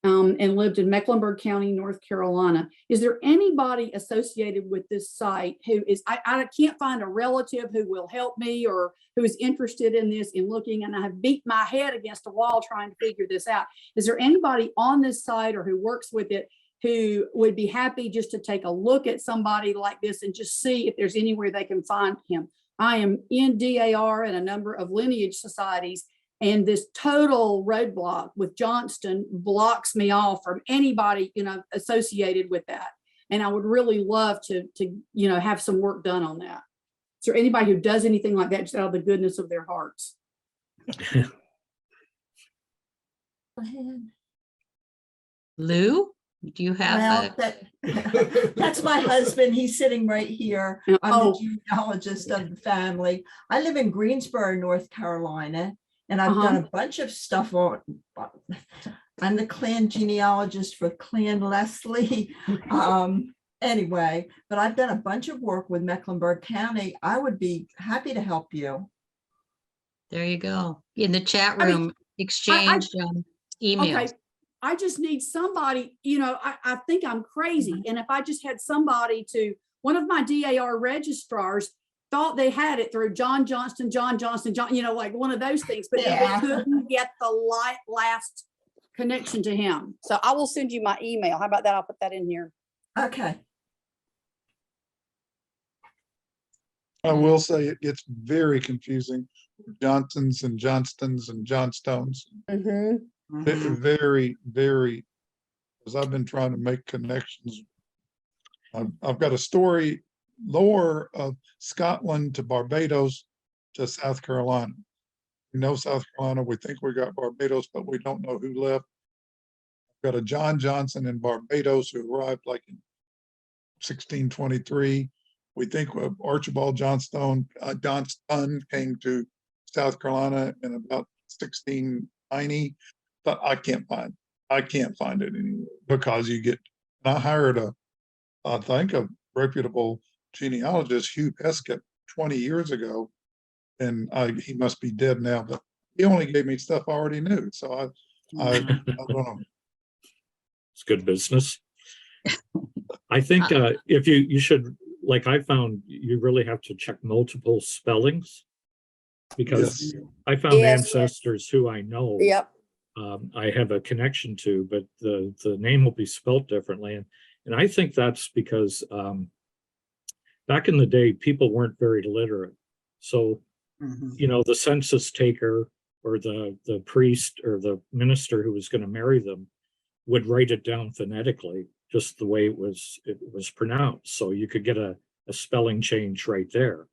and lived in Mecklenburg County, North Carolina. Is there anybody associated with this site who is, I can't find a relative who will help me or who is interested in this, in looking, and I have beat my head against a wall trying to figure this out. Is there anybody on this site or who works with it who would be happy just to take a look at somebody like this and just see if there's anywhere they can find him? I am in DAR and a number of lineage societies, and this total roadblock with Johnston blocks me off from anybody, associated with that. And I would really love to have some work done on that. Is there anybody who does anything like that just out of the goodness of their hearts? Go ahead. Lou, do you have That's my husband. He's sitting right here. I'm the genealogist of the family. I live in Greensboro, North Carolina, and I've done a bunch of stuff on. I'm the clan genealogist for Clan Leslie. Anyway, but I've done a bunch of work with Mecklenburg County. I would be happy to help you. There you go. In the chat room, exchange emails. Okay. I just need somebody, I think I'm crazy. And if I just had somebody one of my DAR registrars thought they had it through John Johnston, like one of those things, but they couldn't get the last connection to him. So I will send you my email. How about that? I'll put that in here. Okay. I will say it gets very confusing. Johnsons and Johnstons and Johnstones. Very, very, because I've been trying to make connections. I've got a story lore of Scotland to Barbados to South Carolina. We know South Carolina, we think we got Barbados, but we don't know who left. I've got a John Johnson in Barbados who arrived like in 1623. We think Archibald Johnston came to South Carolina in about 1690. But I can't find it anywhere, because I hired I think a reputable genealogist, Hugh Peskett, 20 years ago, and he must be dead now, but he only gave me stuff I already knew. So I don't know. It's good business. I think if you should, like I found, you really have to check multiple spellings, because I found ancestors who I know. Yep. I have a connection to, but the name will be spelt differently. And I think that's because back in the day, people weren't very literate. So, the census taker or the priest or the minister who was going to marry them would write it down phonetically, just the way it was pronounced. So you could get a spelling change right there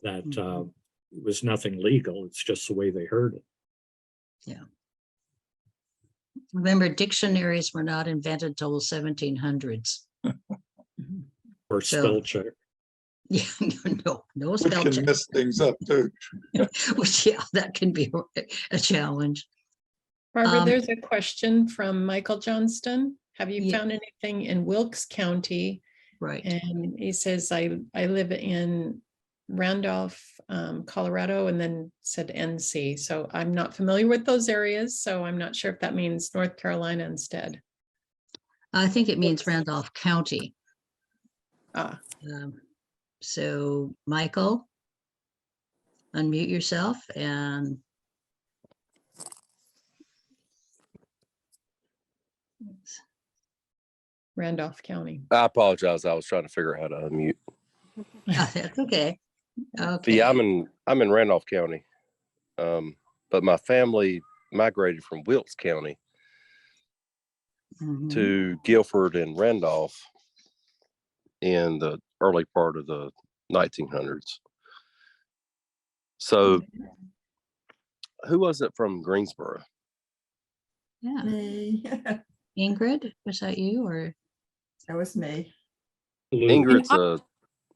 that was nothing legal. It's just the way they heard it. Yeah. Remember, dictionaries were not invented till the 1700s. Or So- spell check. Yeah, no We spell can check. mess things up too. Which, yeah, that can be a challenge. Barbara, Um, there's a question from Michael Johnston. Have you Yeah. found anything in Wilkes County? Right. And he says, I live in Randolph, Colorado, and then said NC. So I'm not familiar with those areas. So I'm not sure if that means North Carolina instead. I think it means Randolph County. Ah, So Michael, unmute yourself and Randolph County. I apologize. I was trying to figure out how to unmute. oh, that's okay. But Okay. yeah, I'm in Randolph County. But my family migrated from Wilkes County Mhm. to Guilford and Randolph in the early part of the 1900s. So who was it from Greensboro? Yeah. Me. Ingrid, was that you or? That was me. Lou. Ingrid's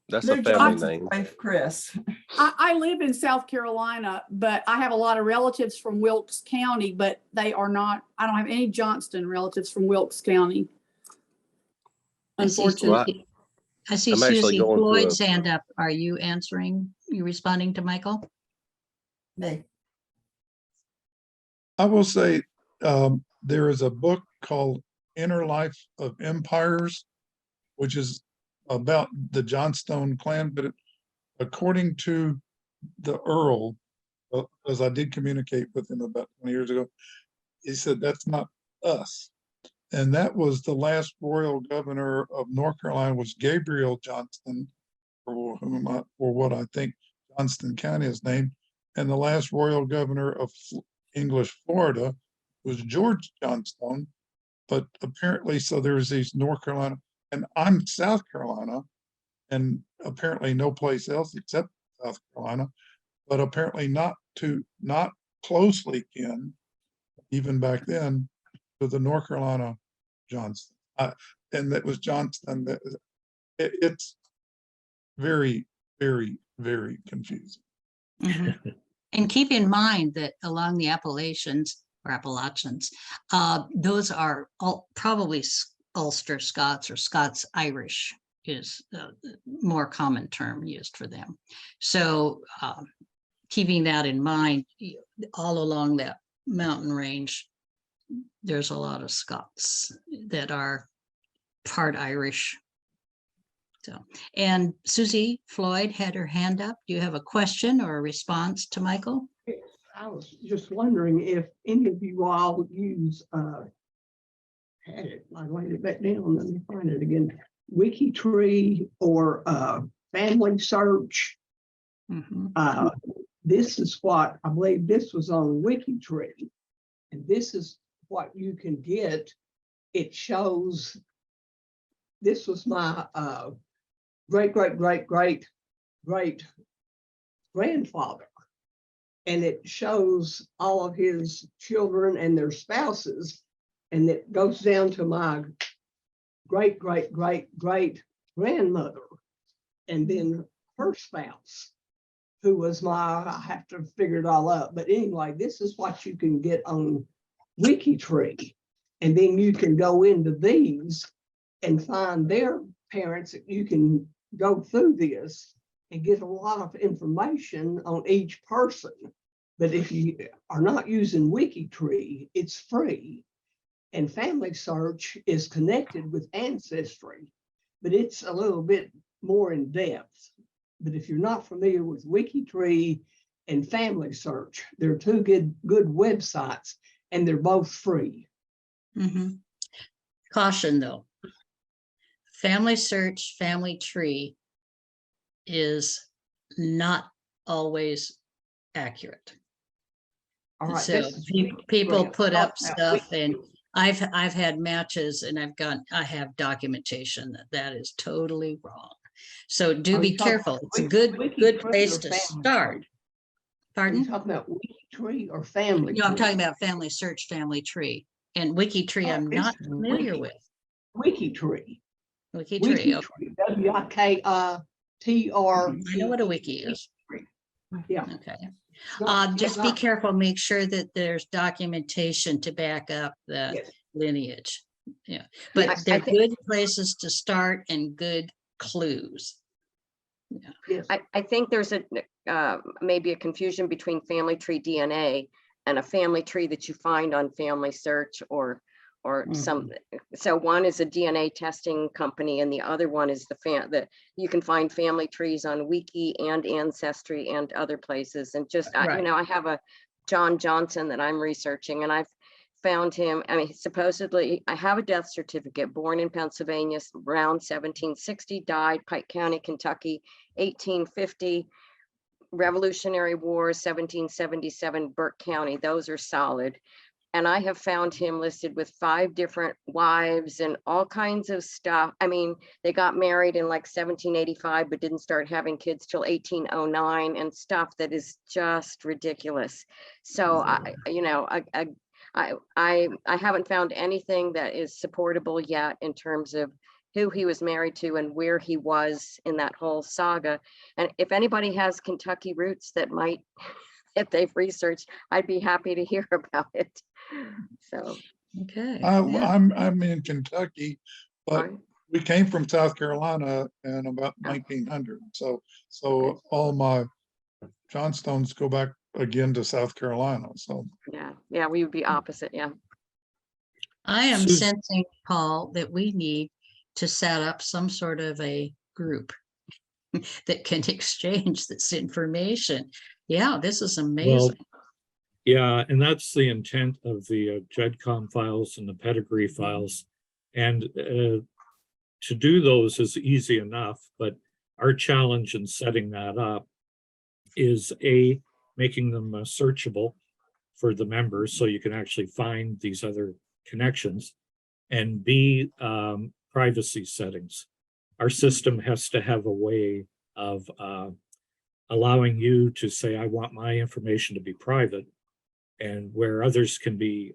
that's a Lou family Johnson's name. wife, Chris. I live in South Carolina, but I have a lot of relatives from Wilkes County, but they are not, I don't have any Johnston relatives from Wilkes County. I see Unfortunately. Susie- I see I'm actually Susie going through Floyd's a- hand up. Are you answering? You responding to Michael? Me. I will say, there is a book called Inner Life of Empires, which is about the Johnstone clan, but according to the Earl, as I did communicate with him about 20 years ago, he said, that's not us. And that was the last royal governor of North Carolina was Gabriel Johnston, or what I think Johnston County is named. And the last royal governor of English Florida was George Johnstone. But apparently, so there's these North Carolina, and I'm South Carolina, and apparently no place else except South Carolina, but apparently not closely kin, even back then, to the North Carolina Johnston. And that was Johnston. It's very, very, very confusing. Mhm. And keep in mind that along the Appalachians, those are all probably Ulster Scots or Scots Irish is the more common term used for them. So keeping that in mind, all along that mountain range, there's a lot of Scots that are part Irish. So, and Susie Floyd had her hand up. Do you have a question or a response to Michael? I was just wondering if any of you all use, had it, I laid it back down, let me find it again, WikiTree or Family Search. Mhm. This is what, I believe this was on WikiTree. And this is what you can get. It shows, this was my great grandfather. And it shows all of his children and their spouses. And it goes down to my great grandmother. And then her spouse, who was I have to figure it all up. But anyway, this is what you can get on WikiTree. And then you can go into these and find their parents. You can go through this and get a lot of information on each person. But if you are not using WikiTree, it's free. And Family Search is connected with Ancestry, but it's a little bit more in depth. But if you're not familiar with WikiTree and Family Search, they're two good websites, and they're both free. Mhm. Caution though. Family Search, Family Tree is not always accurate. All right. So this is people WikiTree. put I'm up talking about stuff and WikiTree. I've had matches and I have documentation that is totally wrong. So do Are be you talking careful. about It's a good WikiTree place or to Family start. Are you Pardon? talking about WikiTree or Family No, I'm Tree? talking about Family Search, Family Tree. And WikiTree, I'm It's not familiar Wiki. with. WikiTree. WikiTree, okay. WikiTree, WIKTR. I know what a wiki is. Yeah. Okay. No, Just it's be not- careful, make sure that there's documentation to back up the Yes. lineage. Yeah, I- but I they're think- good places to start and good clues. Yes. I think there's maybe a confusion between family tree DNA and a family tree that you find on Family Search or some. So one is a DNA testing company and the other one is you can find family trees on Wiki and Ancestry and other places. And just, Right. I have a John Johnson that I'm researching, and I've found him. I mean, supposedly, I have a death certificate, born in Pennsylvania around 1760, died Pike County, Kentucky, 1850, Revolutionary War, 1777, Burke County. Those are solid. And I have found him listed with 5 different wives and all kinds of stuff. I mean, they got married in like 1785, but didn't start having kids till 1809 and stuff that is just ridiculous. So I haven't found anything that is supportable yet in terms of who he was married to and where he was in that whole saga. And if anybody has Kentucky roots that might, if they've researched, I'd be happy to hear about it. So, Okay. I, I'm in Kentucky, but right. we came from South Carolina in about Oh. 1900. So Okay. all my Johnstones go back again to South Carolina. So Yeah, we would be opposite. Yeah. I am Susan- sensing, Paul, that we need to set up some sort of a group that can exchange this information. Yeah, this is amazing. Yeah, and that's the intent of the GEDCOM files and the pedigree files. And to do those is easy enough, but our challenge in setting that up is making them searchable for the members so you can actually find these other connections, and B, privacy settings. Our system has to have a way of allowing you to say, I want my information to be private, and where others can be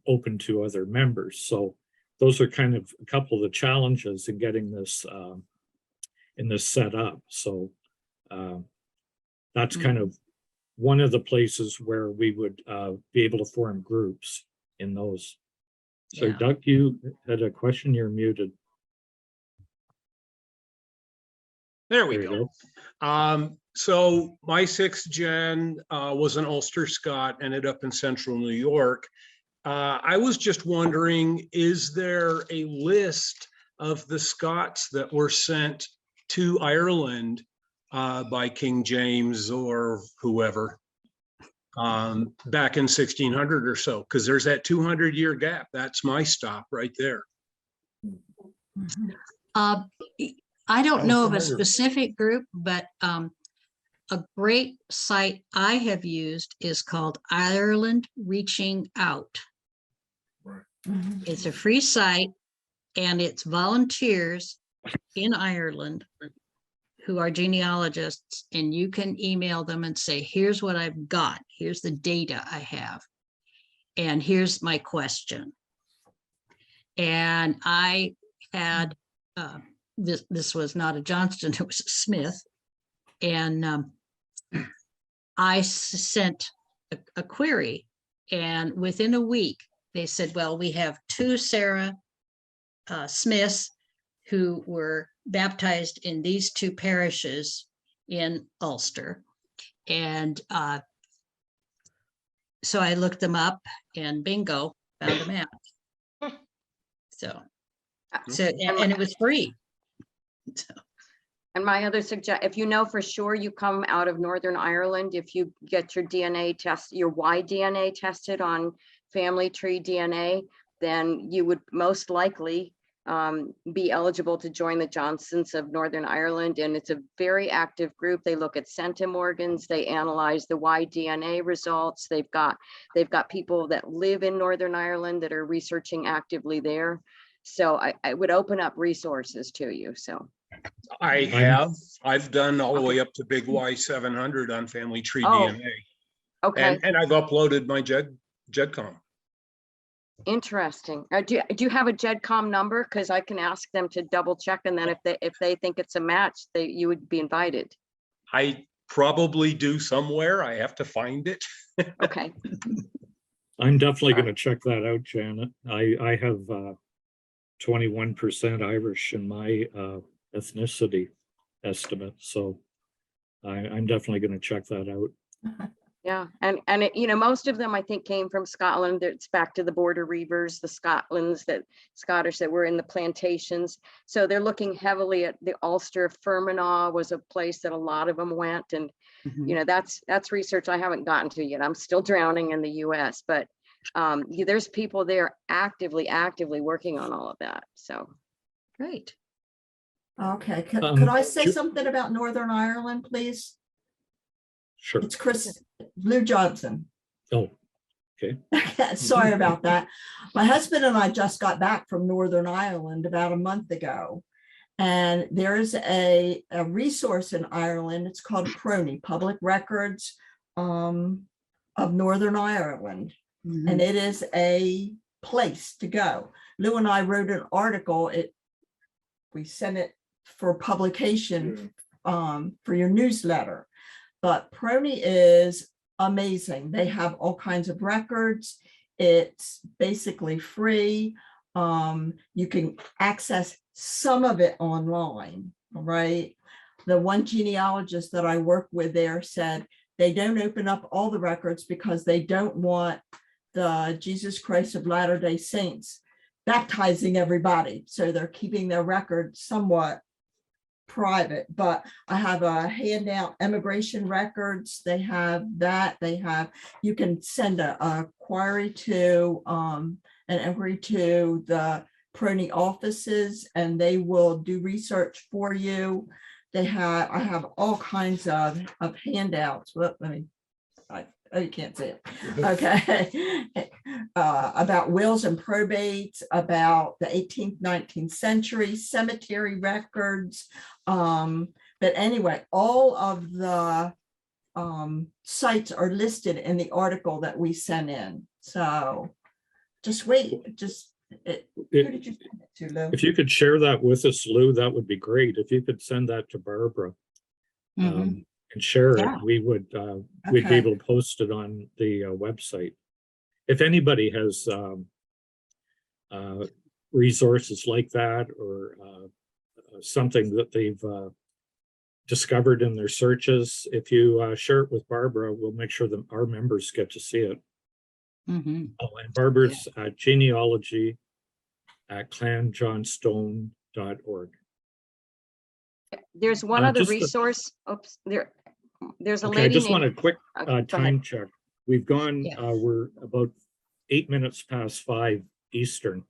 open to other members. So those are kind of a couple of the challenges in getting this set up. So that's kind of one of the places where we would be able to form groups in those. So Yeah. Doug, you had a question, you're muted. There we There you go. So my 6th gen was an Ulster Scot, ended up in central New York. I was just wondering, is there a list of the Scots that were sent to Ireland by King James or whoever back in 1600 or so? Because there's that 200-year gap. That's my stop right there. I don't know of a familiar. specific group, but a great site I have used is called Ireland Reaching Out. It's a free site and it's volunteers in Ireland who are genealogists, and you can email them and say, here's what I've got. Here's the data I have. And here's my question. And I had, this was not a Johnston, it was a Smith. And I sent a query, and within a week, they said, well, we have 2 Sarah Smiths who were baptized in these 2 parishes in Ulster. And so I looked them up and bingo, found them out. So and it was free. So. And my other suggestion, if you know for sure you come out of Northern Ireland, if you get your DNA test, your Y-DNA tested on Family Tree DNA, then you would most likely be eligible to join the Johnsons of Northern Ireland. And it's a very active group. They look at centimorgans, they analyze the Y-DNA results. They've got people that live in Northern Ireland that are researching actively there. So I would open up resources to you, so. I've done all the way up to Big Y 700 on Family Tree Oh, DNA. Okay. And I've uploaded my GEDCOM. Interesting. Do you have a GEDCOM number? Because I can ask them to double check, and then if they think it's a match, you would be invited. I probably do somewhere. I have to find it. Okay. I'm definitely going to check that out, Janet. I have 21% Irish in my ethnicity estimate, so I'm definitely going to check that out. Yeah, and most of them I think came from Scotland. It's back to the border reivers, the Scottish that were in the plantations. So they're looking heavily at the Ulster. Fermanagh was a place that a lot of them went, and that's research I haven't gotten to yet. I'm still drowning in the U.S., but there's people there actively working on all of that. So Great. Okay, could I say something about Northern Ireland, please? Sure. It's Lou Johnson. Oh, okay. Sorry about that. My husband and I just got back from Northern Ireland about a month ago. And there's a resource in Ireland. It's called PRONI, Public Records of Northern Ireland. And it is a place to go. Lou and I wrote an article. We sent it for publication for your newsletter. But PRONI is amazing. They have all kinds of records. It's basically free. You can access some of it online, right? The one genealogist that I work with there said they don't open up all the records because they don't want the Jesus Christ of Latter-day Saints baptizing everybody. So they're keeping their records somewhat private, but I have a handout, immigration records. They have that. You can send a query to an inquiry to the PRONI offices, and they will do research for you. I have all kinds of handouts. Well, you can't see it. Okay. About wills and probates, about the 18th, 19th century, cemetery records. But anyway, all of the sites are listed in the article that we sent in. So just wait, who did you send it to, Lou? If you could share that with us, Lou, that would be great. If you could send that to Barbara. And share it, we would we'd be able to post it on the website. If anybody has resources like that, or something that they've discovered in their searches, if you share it with Barbara, we'll make sure that our members get to see it. Oh, and Barbara's genealogy at clanjohnstone.org. There's one other resource. Oops, there's a lady. I just want a named, quick go time ahead. check. We've gone, we're about 8 minutes past 5 Eastern.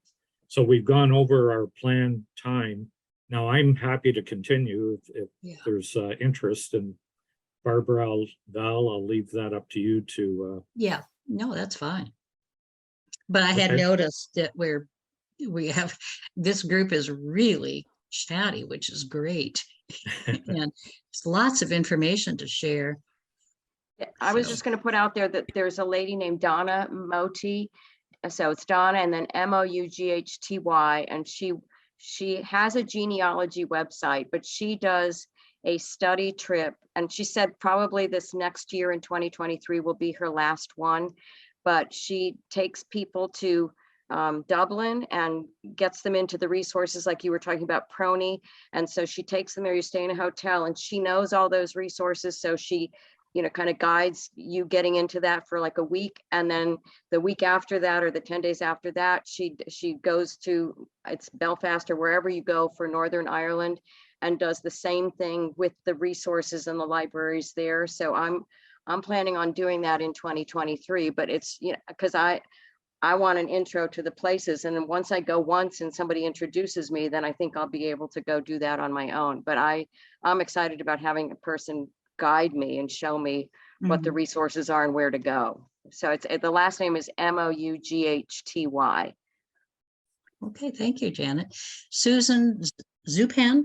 So we've gone over our planned time. Now I'm happy to continue if there's interest, and Barbara, I'll leave that up to you to. Yeah, no, that's fine. But I had noticed that we have, this group is really chatty, which is great. And there's lots of information to share. I was just going to put out there that there's a lady named Donna Moti. So it's Donna and then Moughty, and she has a genealogy website, but she does a study trip, and she said probably this next year in 2023 will be her last one, but she takes people to Dublin and gets them into the resources like you were talking about, PRONI. And so she takes them there, you stay in a hotel, and she knows all those resources. So she, kind of guides you getting into that for like a week. And then the week after that, or the 10 days after that, she goes to, it's Belfast or wherever you go for Northern Ireland, and does the same thing with the resources and the libraries there. So I'm planning on doing that in 2023, but it's, because I want an intro to the places. And then once I go once and somebody introduces me, then I think I'll be able to go do that on my own. But I'm excited about having a person guide me and show me what the resources are and where to go. So it's the last name is Mougghty. Okay, thank you, Janet. Susan Zupan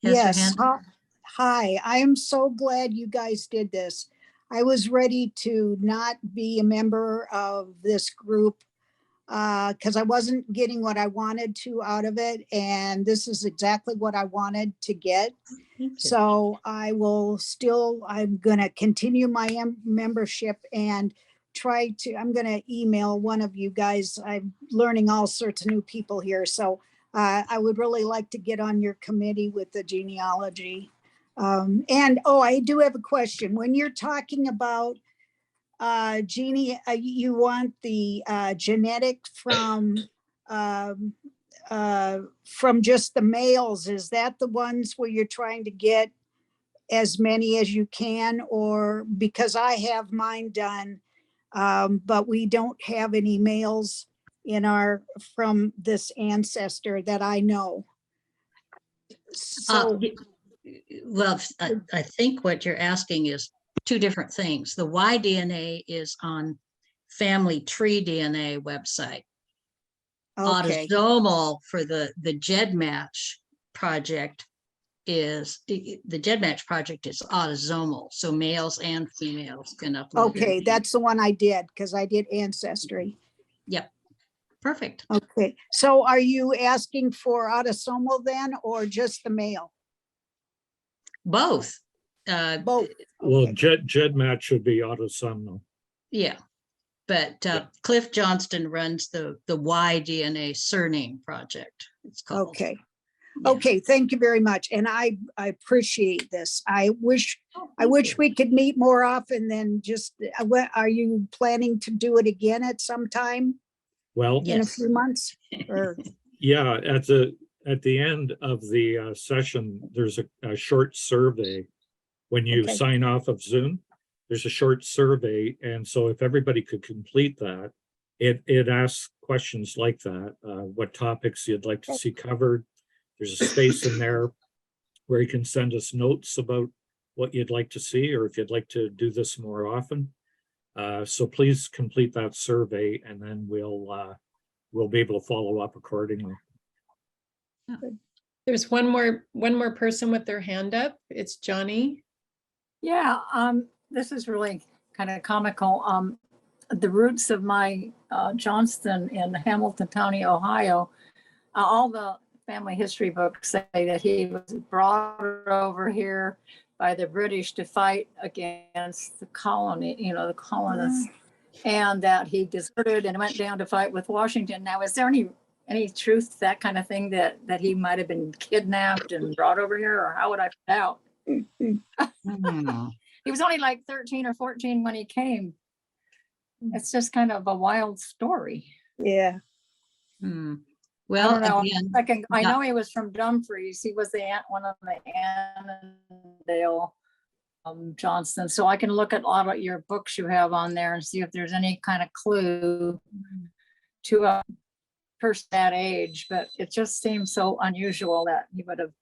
has her Yes. hand up. Hi, I am so glad you guys did this. I was ready to not be a member of this group because I wasn't getting what I wanted to out of it, and this is exactly what I wanted to get. So I will still, I'm gonna continue my membership and I'm gonna email one of you guys. I'm learning all sorts of new people here, so I would really like to get on your committee with the genealogy. And, oh, I do have a question. When you're talking about you want the genetic from just the males, is that the ones where you're trying to get as many as you can? Or because I have mine done, but we don't have any males from this ancestor that I know. So Well, I think what you're asking is two different things. The Y-DNA is on Family Tree DNA website. okay, Autosomal for the GEDmatch project is autosomal, so males and females can upload. okay, that's the one I did, because I did Ancestry. Yep, perfect. Okay, so are you asking for autosomal then, or just the male? Both. Both. Well, Okay. GEDmatch should be autosomal. Yeah, but Cliff Johnston runs the Y-DNA surname project. It's called. Okay. Yeah. Okay, thank you very much. And I appreciate this. I wish we could meet more often than just, are you planning to do it again at some time Well, in a Yes. few months? Or, yeah, at the end of the session, there's a short survey. When you Okay. sign off of Zoom, there's a short survey. And so if everybody could complete that, it asks questions like that, what topics you'd like to see covered. There's a space in there where you can send us notes about what you'd like to see, or if you'd like to do this more often. So please complete that survey, and then we'll be able to follow up accordingly. There's one more person with their hand up. It's Johnny. Yeah, this is really kind of comical. The roots of my Johnston in Hamilton County, Ohio, all the family history books say that he was brought over here by the British to fight against the colony, the colonists, and that he deserted and went down to fight with Washington. Now, is there any truth to that kind of thing, that he might have been kidnapped and brought over here, or how would I find out? He was only like 13 or 14 when he came. It's just kind of a wild story. yeah. Well, I don't know. again, I know he was from Dumfries. He was one of the Annandale Johnston. So I can look at a lot of your books you have on there and see if there's any kind of clue to a person that age. But it just seems so unusual that he would have,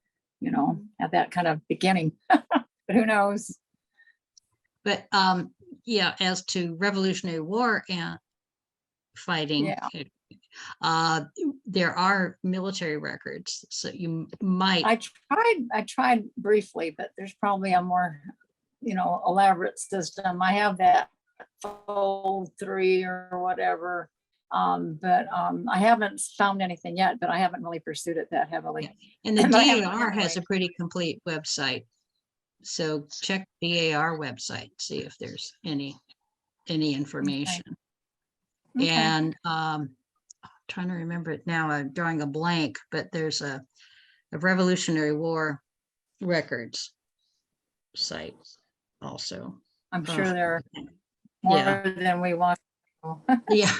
had that kind of beginning. But who knows? but yeah, as to Revolutionary War and fighting, there are military records, so you might. I tried briefly, but there's probably a more, elaborate system. I have that Fold 3 or whatever, but I haven't found anything yet. But I haven't really pursued it that heavily. And the But I have DAR has a memory. pretty complete website, so check the DAR website, see if there's any information. Okay. And trying to remember it now, I'm drawing a blank, but there's a Revolutionary War records site also. I'm sure there are more than we want. Yeah.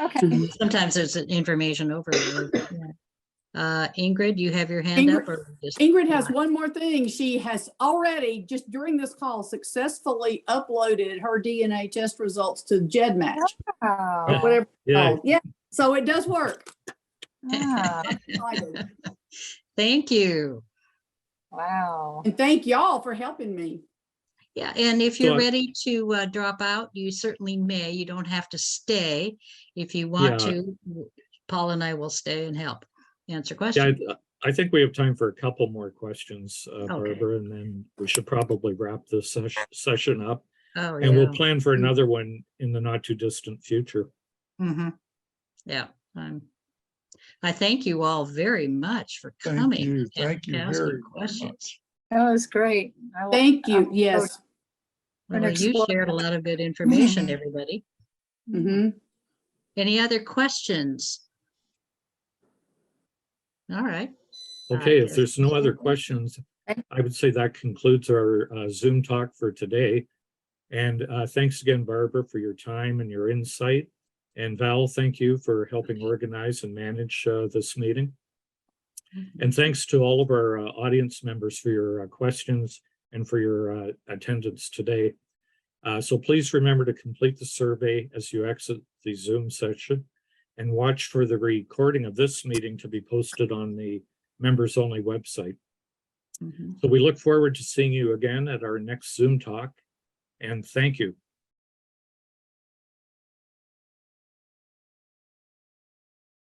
Okay. Sometimes there's an information overload. Ingrid, you have your hand up? Or just Ingrid has one more thing. She has already, just during this call, successfully uploaded her DNA test results to GEDmatch. Oh, Whatever. Yeah. Yeah. So it does work. ah, Thank you. wow. And thank y'all for helping me. Yeah, and if you're So ready to drop out, you certainly may. You don't have to stay. If you want Yeah. to, Paul and I will stay and help answer Yeah, questions. I think we have time for a couple more questions, Barbara, and then we should probably wrap this session up. Oh, And we'll yeah. plan for another one in the not too distant future. Mhm. Yeah. I thank you all very much for Thank coming. you. and Thank you asking very, very questions. much. That was great. Thank you. Yes. Well, you explore shared a lot of good information, everybody. Mhm. Any other questions? All right. Okay, if guess- there's no other questions, I would say that concludes our Zoom talk for today. And thanks again, Barbara, for your time and your insight. And Val, thank you for helping organize and manage this meeting. And thanks to all of our audience members for your questions and for your attendance today. So please remember to complete the survey as you exit the Zoom session and watch for the recording of this meeting to be posted on the members only website. Mhm. So we look forward to seeing you again at our next Zoom talk, and thank you.